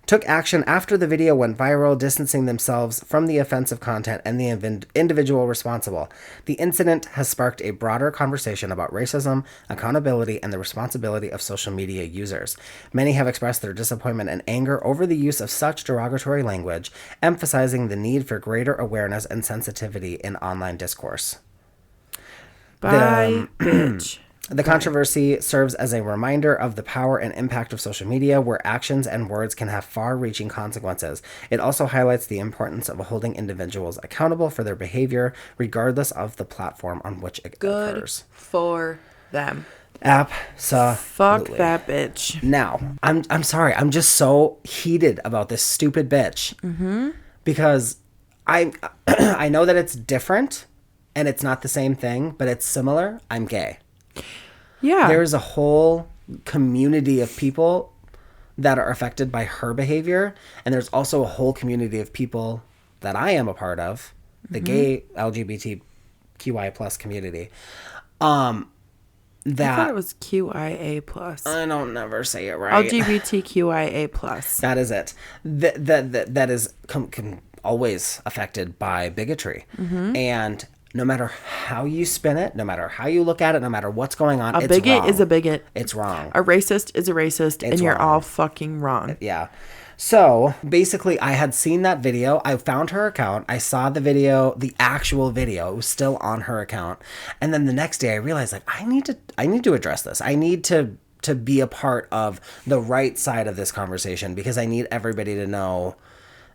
took action after the video went viral, distancing themselves from the offensive content and the individual responsible. The incident has sparked a broader conversation about racism, accountability, and the responsibility of social media users. Many have expressed their disappointment and anger over the use of such derogatory language, emphasizing the need for greater awareness and sensitivity in online discourse. Bye, bitch. The controversy serves as a reminder of the power and impact of social media, where actions and words can have far-reaching consequences. It also highlights the importance of holding individuals accountable for their behavior, regardless of the platform on which it occurs. For them. Absolutely. Fuck that bitch. Now, I'm sorry. I'm just so heated about this stupid bitch. Mm-hmm. Because I know that it's different and it's not the same thing, but it's similar. I'm gay. Yeah. There's a whole community of people that are affected by her behavior. And there's also a whole community of people that I am a part of, the gay LGBTQI plus community. I thought it was QIA plus. I don't never say it right. LGBTQIA plus. That is it. That is always affected by bigotry. Mm-hmm. And no matter how you spin it, no matter how you look at it, no matter what's going on, a bigot is a bigot. It's wrong. A racist is a racist, and you're all fucking wrong. Yeah. So basically, I had seen that video. I found her account. I saw the video, the actual video. It was still on her account. And then the next day, I realized, like, I need to address this. I need to be a part of the right side of this conversation, because I need everybody to know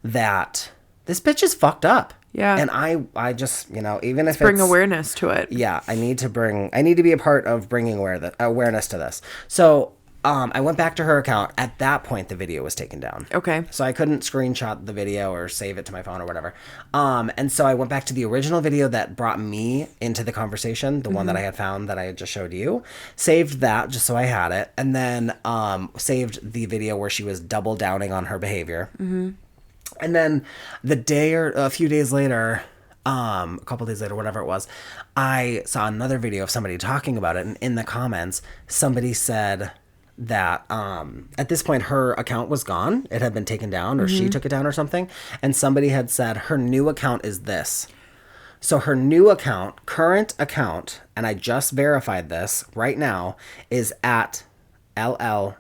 that this bitch is fucked up. Yeah. And I just, even if bring awareness to it. Yeah, I need to be a part of bringing awareness to this. So I went back to her account. At that point, the video was taken down. Okay. So I couldn't screenshot the video or save it to my phone or whatever. And so I went back to the original video that brought me into the conversation, the one that I had found that I had just showed you, saved that just so I had it, and then saved the video where she was double downing on her behavior. Mm-hmm. And then the day or a few days later, a couple days later, whatever it was, I saw another video of somebody talking about it, and in the comments, somebody said that at this point her account was gone. It had been taken down, or she took it down or something, and somebody had said her new account is this. So her new account, current account, and I just verified this right now, is at LLDDIISS.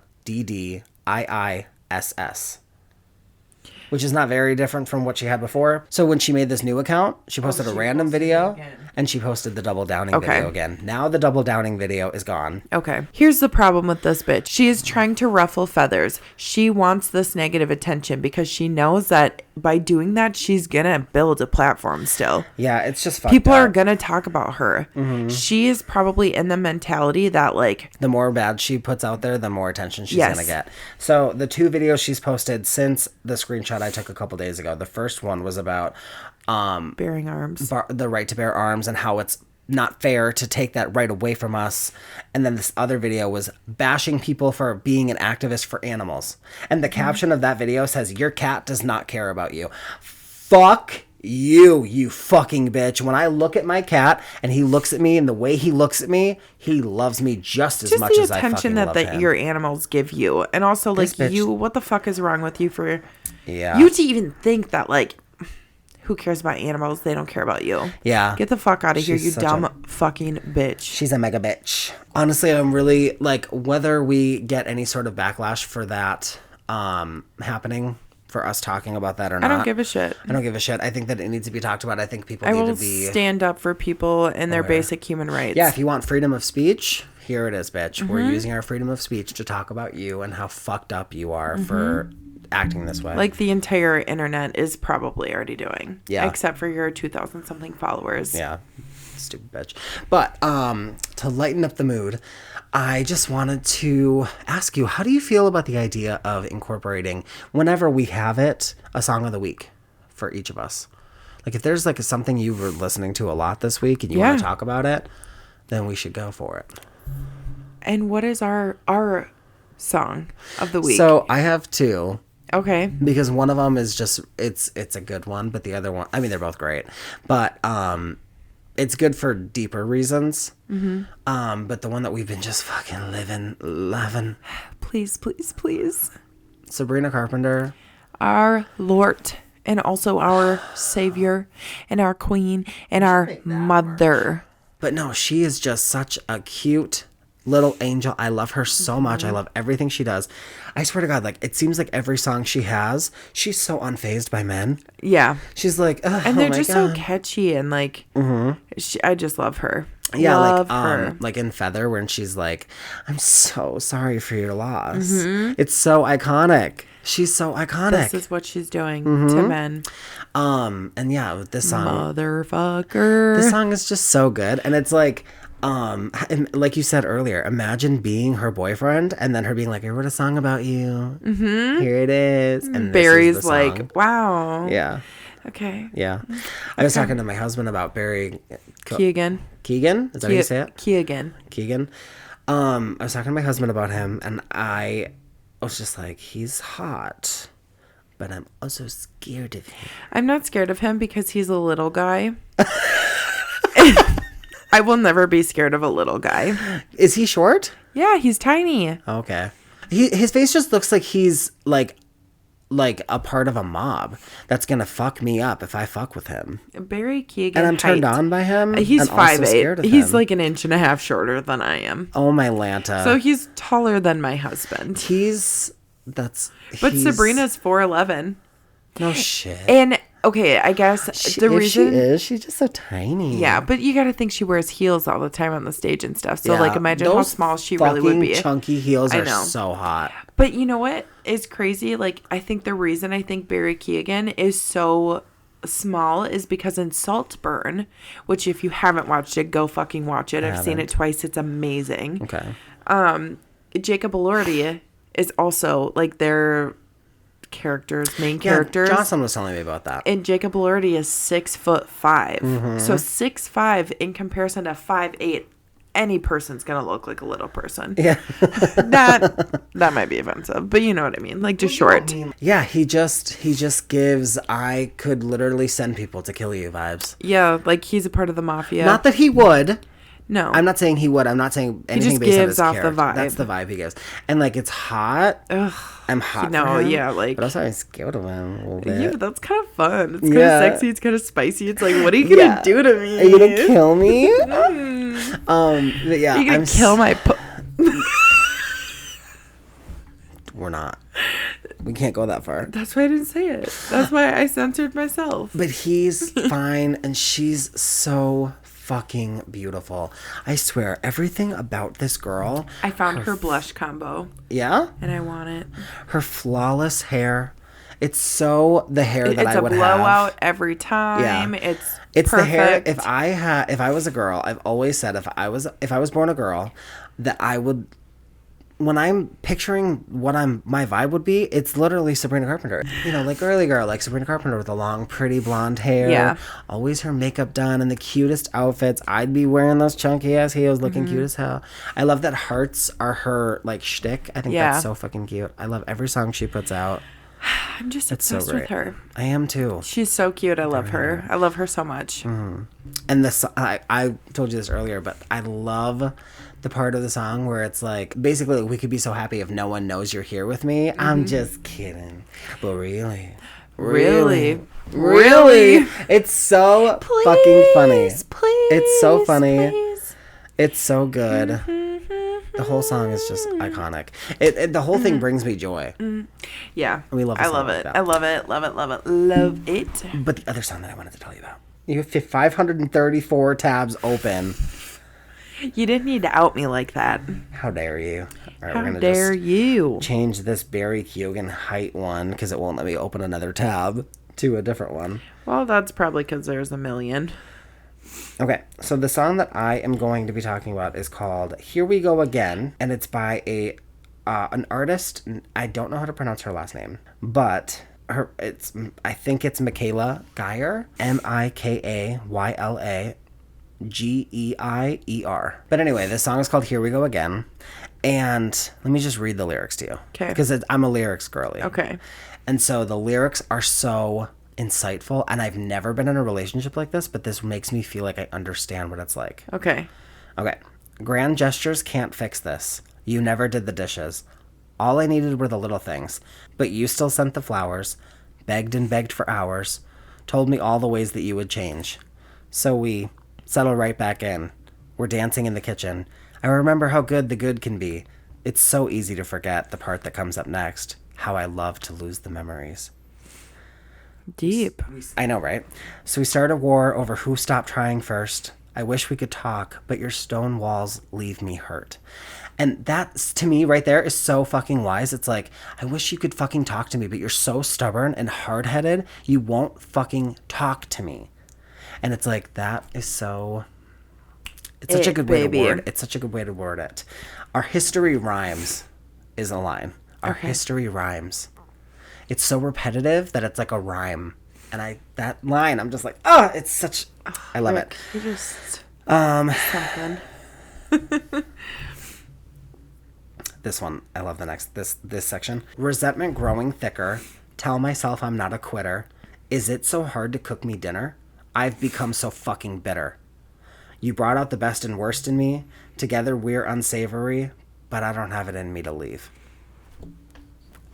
Which is not very different from what she had before. So when she made this new account, she posted a random video, and she posted the double downing video again. Now the double downing video is gone. Okay. Here's the problem with this bitch. She is trying to ruffle feathers. She wants this negative attention because she knows that by doing that, she's going to build a platform still. Yeah, it's just fucked People up. are going to talk about her. Mm-hmm. She is probably in the mentality that, like, the more bad she puts out there, the more attention she's going to get. So the two videos she's posted since the screenshot I took a couple days ago, the first one was about bearing arms, the right to bear arms, and how it's not fair to take that right away from us. And then this other video was bashing people for being an activist for animals. And the caption of that video says, "Your cat does not care about you." Fuck you, you fucking bitch. When I look at my cat and he looks at me and the way he looks at me, he loves me just as much as I fucking love him. The attention that your animals give you. And also, like, This bitch, you, what the fuck is wrong with you for yeah, you to even think that, like, who cares about animals? They don't care about you. Yeah. Get the fuck out of here, She's you dumb fucking bitch. She's a mega bitch. Honestly, I'm really, like, whether we get any sort of backlash for that happening, for us talking about that or not. I don't give a shit. I don't give a shit. I think that it needs to be talked about. I think people I need will to be... stand up for people and their basic human rights. Yeah, if you want freedom of speech, here it is, bitch. Mm-hmm. We're using our freedom of speech to talk about you and how fucked up you are for acting this way. Like the entire internet is probably already doing. Yeah. Except for your 2,000 something followers. Yeah. Stupid bitch. But to lighten up the mood, I just wanted to ask you, how do you feel about the idea of incorporating, whenever we have it, a song of the week for each of us? Like, if there's like something you were listening to a lot this week and you want to talk about it, then we should go for it. And what is our song of the week? So I have two. Okay. Because one of them is just, it's a good one, but the other one, I mean, they're both great, but it's good for deeper reasons. Mm-hmm. But the one that we've been just fucking loving. Please, please, please. Sabrina Carpenter. Our Lord, and also our Savior, and our Queen, and our Mother. But no, she is just such a cute little angel. I love her so much. I love everything she does. I swear to God, like, it seems like every song she has, she's so unfazed by men. Yeah. She's like, and they're just so catchy, and like, I just love her. Yeah, love like her. Like in Feather, when she's like, "I'm so sorry for your loss." It's so iconic. She's so iconic. This is what she's doing to men. And yeah, with this song, motherfucker. This song is just so good, and it's like, like you said earlier, imagine being her boyfriend and then her being like, "I wrote a song about you. Here it is." And Barry's this is the song. like, "Wow." Yeah. Okay. Yeah. I was talking to my husband about Barry Keegan. Keegan? Is that how you say it? Keegan. I was talking to my husband about him, and I was just like, he's hot, but I'm also scared of him. I'm not scared of him because he's a little guy. I will never be scared of a little guy. Is he short? Yeah, he's tiny. Okay. His face just looks like he's like a part of a mob that's gonna fuck me up if I fuck with him. Barry Keoghan. And I'm turned on by him. He's 5'8". He's him. like an inch and a half shorter than I am. Oh my Lanta. So he's taller than my husband. But Sabrina's 4'11". No shit. And okay, I guess the reason she's just so tiny. Yeah, but you got to think she wears heels all the time on the stage and stuff. So like, imagine how small she really would be. Chunky heels are so hot. But you know what is crazy? Like, I think the reason I think Barry Keoghan is so small is because in Saltburn, which if you haven't watched it, go fucking watch it. I've seen it twice. It's amazing. Okay. Jacob Elordi is also like their main characters. Jocelyn was telling me about that. And Jacob Elordi is 6'5". So 6'5" in comparison to 5'8", any person's gonna look like a little person. Yeah. that might be offensive, but you know what I mean. Like, just short. Yeah, he just gives I could literally send people to kill you vibes. Yeah, like he's a part of the mafia. Not that he would. No. I'm not saying he would. I'm not saying anything just based on gives his off character. the vibe. That's the vibe he gives. And like, it's hot. Ugh. I'm hot No, for him, yeah, like... But also I'm scared of him a little bit. Yeah, but that's kind of fun. It's kind Yeah. of sexy. It's kind of spicy. It's like, what are you gonna do to me? Are you gonna kill me? But yeah, Are you gonna kill my... We're not. We can't go that far. That's why I didn't say it. That's why I censored myself. But he's fine, and she's so fucking beautiful. I swear, everything about this girl. I found her blush combo. Yeah? And I want it. Her flawless hair. It's so the hair that I would have. It's a blowout every time. Yeah. It's the hair. perfect. If I was a girl, I've always said if I was born a girl, that I would. When I'm picturing what my vibe would be, it's literally Sabrina Carpenter. You know, like girly girl, like Sabrina Carpenter with the long, pretty blonde hair. Yeah. Always her makeup done and the cutest outfits. I'd be wearing those chunky ass heels, looking cute as hell. I love that hearts are her like shtick. I think that's so fucking cute. I love every song she puts out. I'm just It's obsessed so great. with her. I am too. She's so cute. I love her. I love her so much. Mm-hmm. And I told you this earlier, but I love the part of the song where it's like, basically, we could be so happy if no one knows you're here with me. I'm just kidding. But really. It's so fucking funny. It's so funny. Please. It's so good. The whole song is just iconic. The whole thing brings me joy. Yeah. We love I love like it. that. I love it. Love it. Love it. Love it. But the other song that I wanted to tell you about. You have 534 tabs open. You didn't need to out me like that. How dare you? All right, How we're gonna dare you? change this Barry Keoghan height one because it won't let me open another tab to a different one. Well, that's probably because there's a million. Okay, so the song that I am going to be talking about is called Here We Go Again, and it's by an artist. I don't know how to pronounce her last name, but I think it's Michaela Geyer, Mikayla Geier. But anyway, this song is called Here We Go Again, and let me just read the lyrics to you. Okay. Because I'm a lyrics girly. Okay. And so the lyrics are so insightful, and I've never been in a relationship like this, but this makes me feel like I understand what it's like. Okay. Okay. Grand gestures can't fix this. You never did the dishes. All I needed were the little things, but you still sent the flowers, begged and begged for hours, told me all the ways that you would change. So we settle right back in. We're dancing in the kitchen. I remember how good the good can be. It's so easy to forget the part that comes up next. How I love to lose the memories. Deep. I know, right? So we started a war over who stopped trying first. I wish we could talk, but your stone walls leave me hurt. And that, to me, right there is so fucking wise. It's like, I wish you could fucking talk to me, but you're so stubborn and hard-headed, you won't fucking talk to me. And it's like, that is so... It's such a good way to word. It's such a good way to word it. Our history rhymes is a line. Our history rhymes. It's so repetitive that it's like a rhyme. And that line, I'm just like, it's such... I love it. You just... something. This one, I love this section. Resentment growing thicker. Tell myself I'm not a quitter. Is it so hard to cook me dinner? I've become so fucking bitter. You brought out the best and worst in me. Together we're unsavory, but I don't have it in me to leave.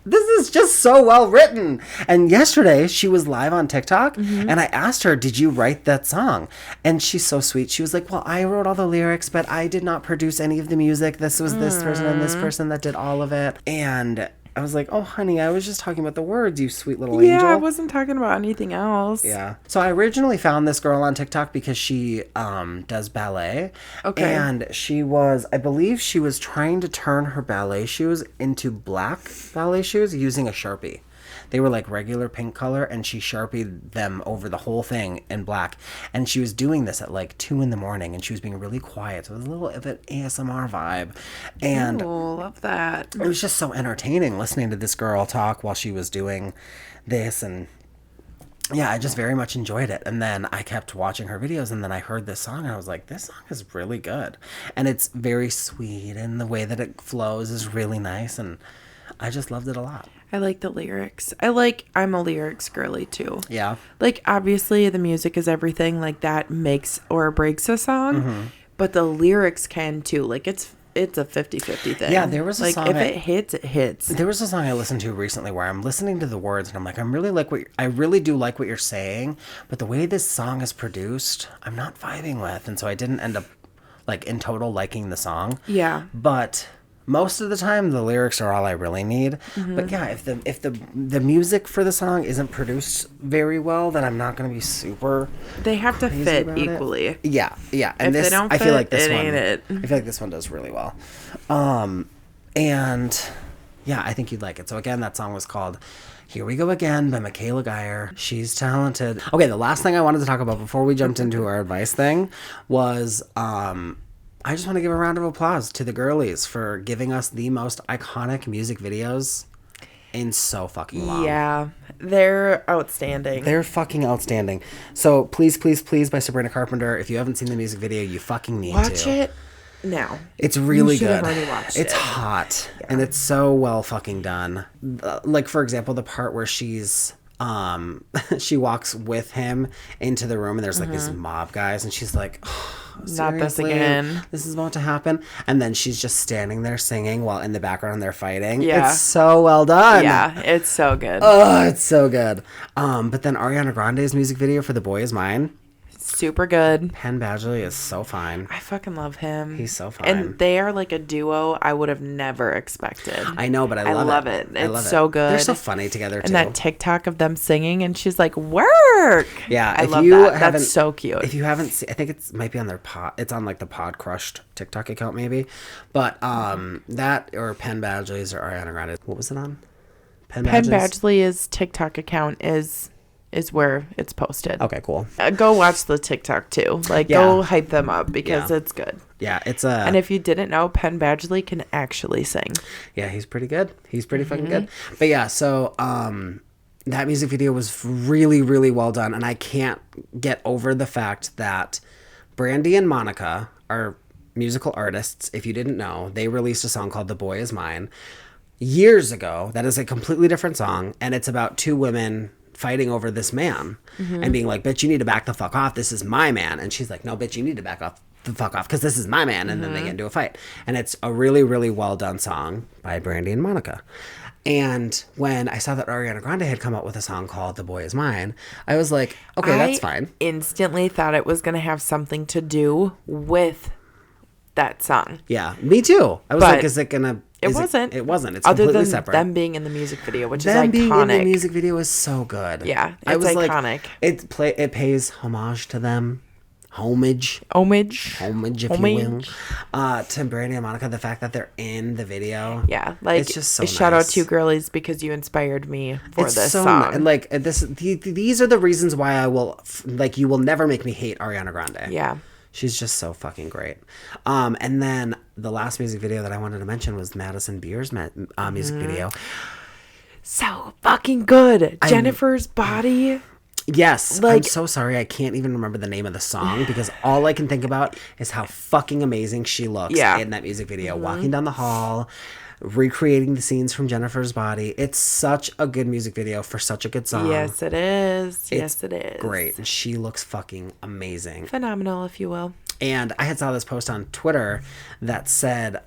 This is just so well written. And yesterday she was live on TikTok and I asked her, did you write that song? And she's so sweet. She was like, well, I wrote all the lyrics, but I did not produce any of the music. This was this person and this person that did all of it. And I was like, oh, honey, I was just talking about the words, you sweet little angel. Yeah, I wasn't talking about anything else. Yeah. So I originally found this girl on TikTok because she does ballet. Okay. And I believe she was trying to turn her ballet shoes into black ballet shoes using a Sharpie. They were like regular pink color, and she Sharpied them over the whole thing in black. And she was doing this at like 2 a.m, and she was being really quiet. So it was a little of an ASMR vibe. And Oh, love that. it was just so entertaining listening to this girl talk while she was doing this. And yeah, I just very much enjoyed it. And then I kept watching her videos, and then I heard this song, and I was like, this song is really good. And it's very sweet, and the way that it flows is really nice, and I just loved it a lot. I like the lyrics. I'm a lyrics girly too. Yeah. Like, obviously the music is everything, like that makes or breaks a song, but the lyrics can too. Like, it's a 50-50 thing. Yeah, there was a like, song if it hits, it hits. There was a song I listened to recently where I'm listening to the words, and I'm like, I really do like what you're saying, but the way this song is produced, I'm not vibing with. And so I didn't end up, like, in total liking the song. Yeah. But most of the time, the lyrics are all I really need. But yeah, if the music for the song isn't produced very well, then I'm not going to be super. They have to crazy fit about it. equally. Yeah. And If this, they don't I feel fit, like this it one, ain't it. I feel like this one does really well. And yeah, I think you'd like it. So again, that song was called Here We Go Again by Michaela Geyer. She's talented. Okay, the last thing I wanted to talk about before we jumped into our advice thing was I just want to give a round of applause to the girlies for giving us the most iconic music videos in so fucking long. Yeah, they're outstanding. They're fucking outstanding. So Please, Please, Please by Sabrina Carpenter. If you haven't seen the music video, you fucking need to. Watch it now. It's really You should good. have already watched It's it. hot, and it's so well fucking done. Like, for example, the part where she's she walks with him into the room, and there's like these mob guys, and she's like, Not this seriously? again. This is about to happen. And then she's just standing there singing while in the background they're fighting. Yeah. It's so well done. Yeah, it's so good. Oh, it's so good. But then Ariana Grande's music video for The Boy Is Mine. Super good. Penn Badgley is so fine. I fucking love him. He's so fine. And they are like a duo I would have never expected. I know, but I love it. It's I love so good. They're so funny together, too. And that TikTok of them singing, and she's like, work. Yeah, I if love you that. haven't- That's so cute. If you haven't seen, I think it might be on their it's on like the Pod Crushed TikTok account maybe, but that or Penn Badgley's or Ariana Grande. What was it on? Penn Badgley's? Badgley's TikTok account is where it's posted. Okay, cool. Go watch the TikTok too. Like, Yeah. go hype them up because Yeah. it's good. Yeah, it's And if you didn't know, Penn Badgley can actually sing. yeah, he's pretty good. He's pretty fucking good. But yeah, so that music video was really, really well done, and I can't get over the fact that Brandy and Monica are musical artists. If you didn't know, they released a song called The Boy Is Mine years ago. That is a completely different song, and it's about two women fighting over this man and being like, bitch, you need to back the fuck off. This is my man. And she's like, no, bitch, you need to back off the fuck off because this is my man. And then they get into a fight. And it's a really, really well done song by Brandy and Monica. And when I saw that Ariana Grande had come out with a song called The Boy Is Mine, I was like, okay, that's fine. Instantly thought it was going to have something to do with that song. Yeah, me too. I was But like, is it going to... It wasn't. It wasn't. It's other completely than separate. them being in the music video, which Them is being in iconic. the music video is so good. Yeah, I it's was iconic. Like, it pays homage to them. Homage, Homage, if you will. To Brandy and Monica, the fact that they're in the video. Yeah, like, it's just so shout out nice. to you girlies because you inspired me for It's this so song. and like these are the reasons why I will like you will never make me hate Ariana Grande. Yeah. She's just so fucking great. And then the last music video that I wanted to mention was Madison Beer's music video. So fucking good. Jennifer's Body. Yes. I'm Like- so sorry. I can't even remember the name of the song because all I can think about is how fucking amazing she looks Yeah. in that music video. Walking down the hall, recreating the scenes from Jennifer's Body. It's such a good music video for such a good song. Yes, it is. Yes, It's it is. Great. And she looks fucking amazing. Phenomenal, if you will. And I had saw this post on Twitter that said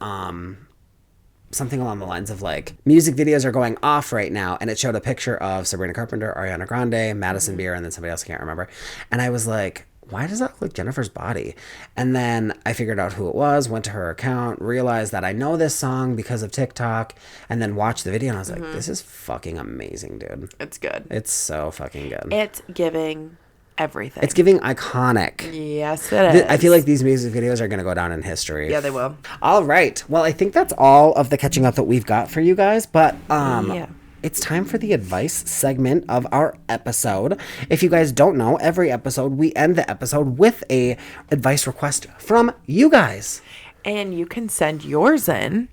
something along the lines of like, music videos are going off right now. And it showed a picture of Sabrina Carpenter, Ariana Grande, Madison Beer, and then somebody else I can't remember. And I was like, why does that look like Jennifer's Body? And then I figured out who it was, went to her account, realized that I know this song because of TikTok, and then watched the video and I was like, this is fucking amazing, dude. It's good. It's so fucking good. It's giving everything. It's giving iconic. Yes, it is. I feel like these music videos are going to go down in history. Yeah, they will. All right. Well, I think that's all of the catching up that we've got for you guys. But Yeah. it's time for the advice segment of our episode. If you guys don't know, every episode we end the episode with a advice request from you guys. And you can send yours in.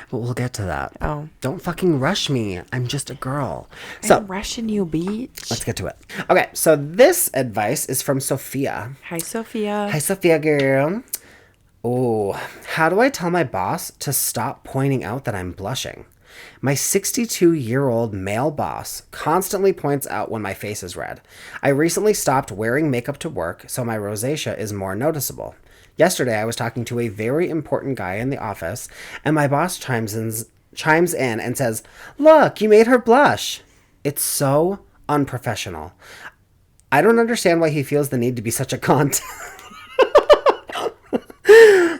But we'll get to that. Oh. Don't fucking rush me. I'm just a girl. I'm rushing you, beach. Let's get to it. Okay, so this advice is from Sophia. Hi, Sophia. Hi, Sophia girl. Oh, how do I tell my boss to stop pointing out that I'm blushing? My 62-year-old male boss constantly points out when my face is red. I recently stopped wearing makeup to work, so my rosacea is more noticeable. Yesterday, I was talking to a very important guy in the office, and my boss chimes in and says, "Look, you made her blush." It's so unprofessional. I don't understand why he feels the need to be such a cunt.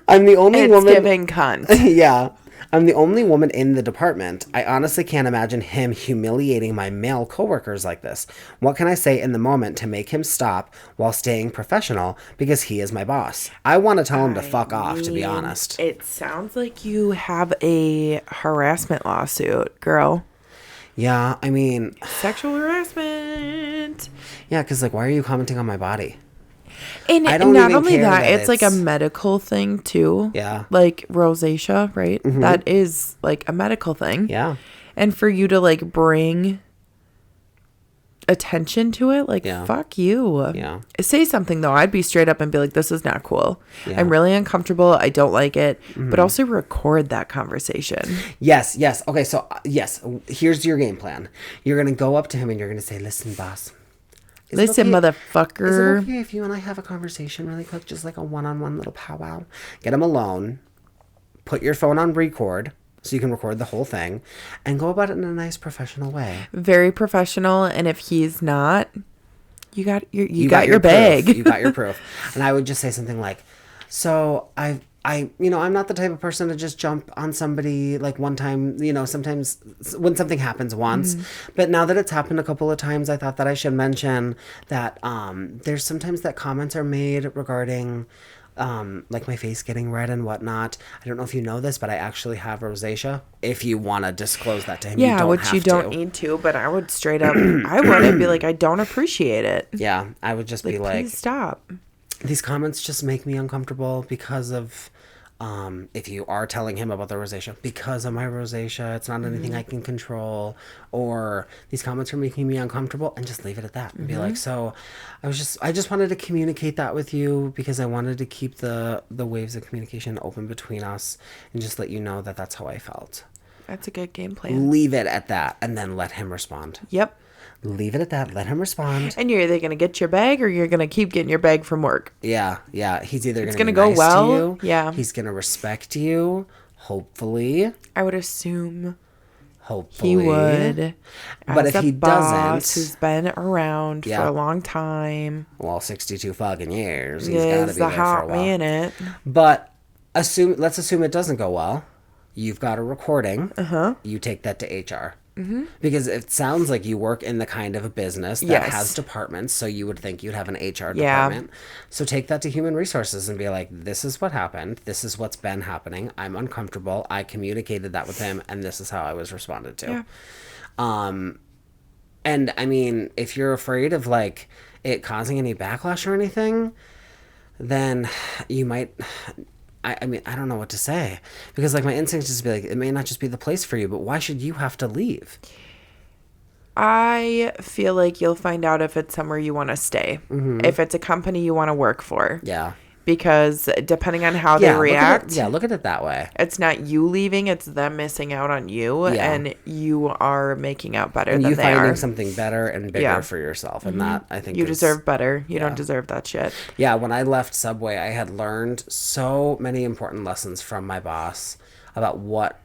I'm the only woman. It's giving cunt. Yeah. I'm the only woman in the department. I honestly can't imagine him humiliating my male coworkers like this. What can I say in the moment to make him stop while staying professional because he is my boss? I want to tell him to fuck off, to be honest. It sounds like you have a harassment lawsuit, girl. Yeah, I mean... Sexual harassment. Yeah, because, like, why are you commenting on my body? And I don't not even only care that, that it's like a medical thing, too. Yeah. Like rosacea, right? Mm-hmm. That is, like, a medical thing. Yeah. And for you to, like, bring attention to it, like, fuck you. Yeah. Say something, though. I'd be straight up and be like, this is not cool. Yeah. I'm really uncomfortable. I don't like it. Mm-hmm. But also record that conversation. Yes. Okay, so, yes. Here's your game plan. You're going to go up to him and you're going to say, "Listen, boss. Listen, motherfucker. Is it okay if you and I have a conversation really quick? Just like a one-on-one little powwow?" Get him alone. Put your phone on record so you can record the whole thing. And go about it in a nice professional way. Very professional. And if he's not, you got your bag. You got your proof. And I would just say something like, "So I'm not the type of person to just jump on somebody like one time, sometimes when something happens once, but now that it's happened a couple of times, I thought that I should mention that there's sometimes that comments are made regarding like my face getting red and whatnot. I don't know if you know this, but I actually have rosacea. If you want to disclose that to him, yeah, you don't need to, but I would straight up, I'd be like, I don't appreciate it. Yeah, I would just be like, please stop. These comments just make me uncomfortable because of, if you are telling him about the rosacea, because of my rosacea, it's not anything I can control, or these comments are making me uncomfortable, and just leave it at that and be like, so I just wanted to communicate that with you because I wanted to keep the waves of communication open between us and just let you know that that's how I felt. That's a good game plan. Leave it at that and then let him respond. Yep. Leave it at that. Let him respond. And you're either going to get your bag or you're going to keep getting your bag from work. Yeah. He's either going to go nice well. to you. Yeah. He's going to respect you. Hopefully. I would assume. Hopefully. He would. But if he boss doesn't. Who's been around for a long time. Well, 62 fucking years. He's got to be there for a while. Minute. But let's assume it doesn't go well. You've got a recording. You take that to HR. Because it sounds like you work in the kind of a business that has departments, so you would think you'd have an HR department. So take that to human resources and be like, this is what happened. This is what's been happening. I'm uncomfortable. I communicated that with him, and this is how I was responded to. Yeah. And I mean, if you're afraid of like it causing any backlash or anything, then you might... I mean, I don't know what to say, because like my instinct is to be like, it may not just be the place for you, but why should you have to leave? I feel like you'll find out if it's somewhere you want to stay, if it's a company you want to work for. Yeah. Because depending on how they react. Look at it that way. It's not you leaving, it's them missing out on you, and you are making out better than they are. And you finding something better and bigger for yourself, and that, I think, you deserve better. You don't deserve that shit. Yeah, when I left Subway, I had learned so many important lessons from my boss about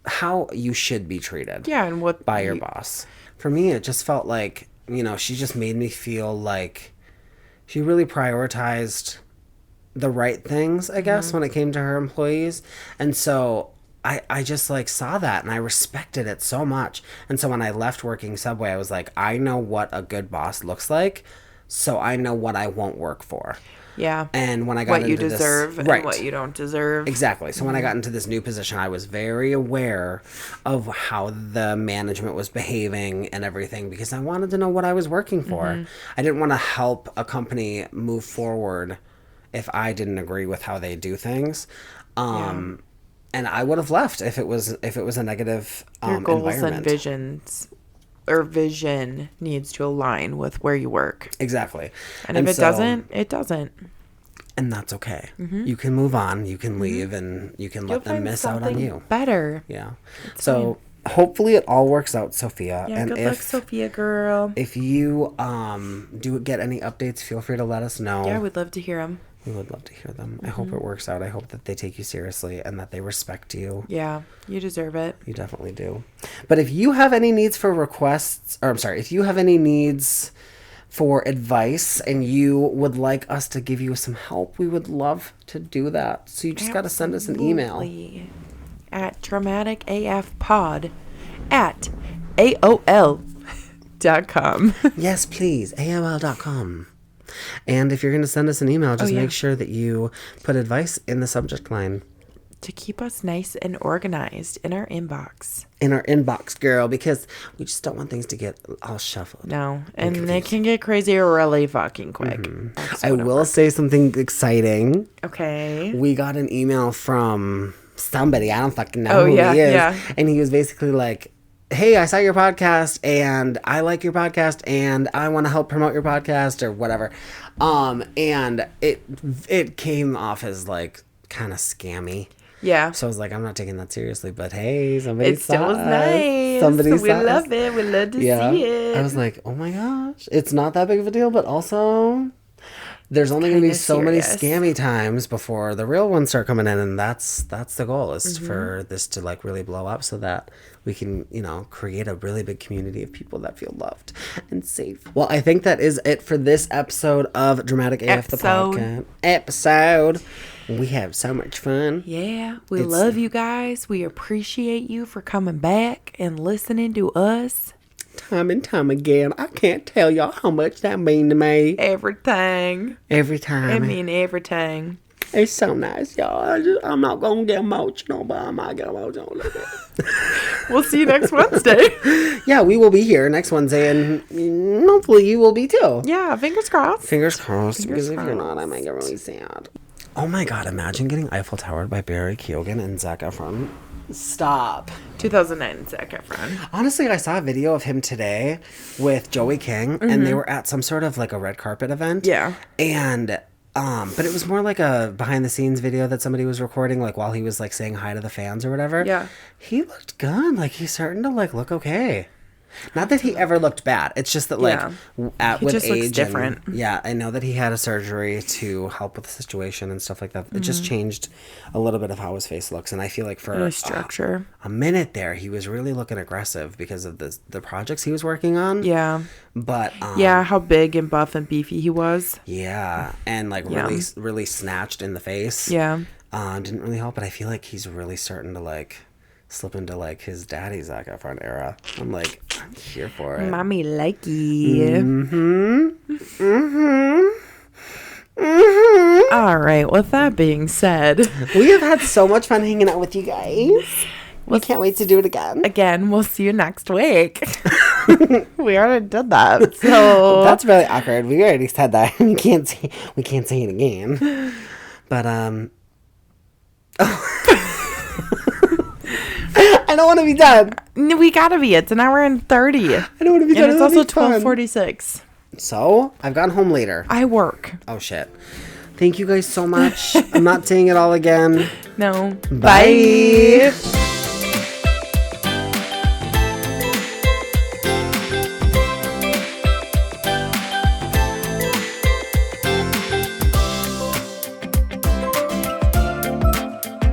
how you should be treated. Yeah, and by your boss. For me, it just felt like, she just made me feel like she really prioritized the right things, I guess, when it came to her employees. And so I just like saw that and I respected it so much. And so when I left working Subway, I was like, I know what a good boss looks like, so I know what I won't work for. Yeah. And when I got what into you this, deserve right, and what you don't deserve. exactly. So when I got into this new position, I was very aware of how the management was behaving and everything because I wanted to know what I was working for. I didn't want to help a company move forward if I didn't agree with how they do things. And I would have left if it was a negative Your goals environment. and visions or vision needs to align with where you work. Exactly. And if it doesn't, it doesn't. And that's okay. You can move on. You can leave, and you can let them miss out on you. Better. Yeah. So hopefully it all works out, Sophia. Yeah, and good luck, Sophia girl. If you do get any updates, feel free to let us know. Yeah, we'd love to hear them. We would love to hear them. I hope it works out. I hope that they take you seriously and that they respect you. Yeah, you deserve it. You definitely do. But if you have any needs for if you have any needs for advice and you would like us to give you some help, we would love to do that. So you just got to send us an email. At dramaticafpod@aol.com. Yes, please. AOL.com. And if you're going to send us an email, just make sure that you put advice in the subject line. To keep us nice and organized in our inbox. In our inbox, girl, because we just don't want things to get all shuffled. No, and they can get crazy really fucking quick. I will say something exciting. Okay. We got an email from somebody. I don't fucking know who he is. Yeah. And he was basically like, hey, I saw your podcast and I like your podcast and I want to help promote your podcast or whatever. And it came off as like kind of scammy. Yeah. So I was like, I'm not taking that seriously, but hey, somebody It still was saw us. nice. Somebody We saw us. love it. We love to see it. I was like, oh my gosh, it's not that big of a deal, but also there's only going to be so many scammy times before the real ones start coming in, and that's the goal is for this to like really blow up so that we can, create a really big community of people that feel loved and safe. Well, I think that is it for this episode of Dramatic AF the podcast. Episode. We have so much fun. Yeah, we love you guys. We appreciate you for coming back and listening to us. Time and time again. I can't tell y'all how much that mean to me. Everything. Every time. I mean everything. It's so nice, y'all. I'm not going to get emotional, but I might get emotional a little bit. We'll see you next Wednesday. Yeah, we will be here next Wednesday, and hopefully you will be too. Yeah, fingers crossed. Fingers crossed, because if you're not, I might get really sad. Oh my God, imagine getting Eiffel Towered by Barry Keoghan and Zac Efron. Stop. 2009 Zac Efron. Honestly, I saw a video of him today with Joey King, and they were at some sort of like a red carpet event. Yeah. And but it was more like a behind the scenes video that somebody was recording, like while he was like saying hi to the fans or whatever. Yeah. He looked good. Like he's starting to like look okay. Not that he ever looked bad. It's just that like he with just age looks different. Yeah, I know that he had a surgery to help with the situation and stuff like that. It just changed a little bit of how his face looks, and I feel like for structure. A minute there, he was really looking aggressive because of the projects he was working on. Yeah. But how big and buff and beefy he was. Yeah, and like really snatched in the face. Yeah. Didn't really help, but I feel like he's really starting to like slip into like his daddy Zac Efron era. I'm like, I'm here for it. Mommy likey. All right. With that being said, we have had so much fun hanging out with you guys. We can't wait to do it again. Again, we'll see you next week. We already did that. So that's really awkward. We already said that. We can't say it again. But I don't want to be done. We gotta be. It's an hour and 30. I don't want to be done. And it's also 12:46. So I've gone home later. I work. Oh shit. Thank you guys so much. I'm not saying it all again. No. Bye.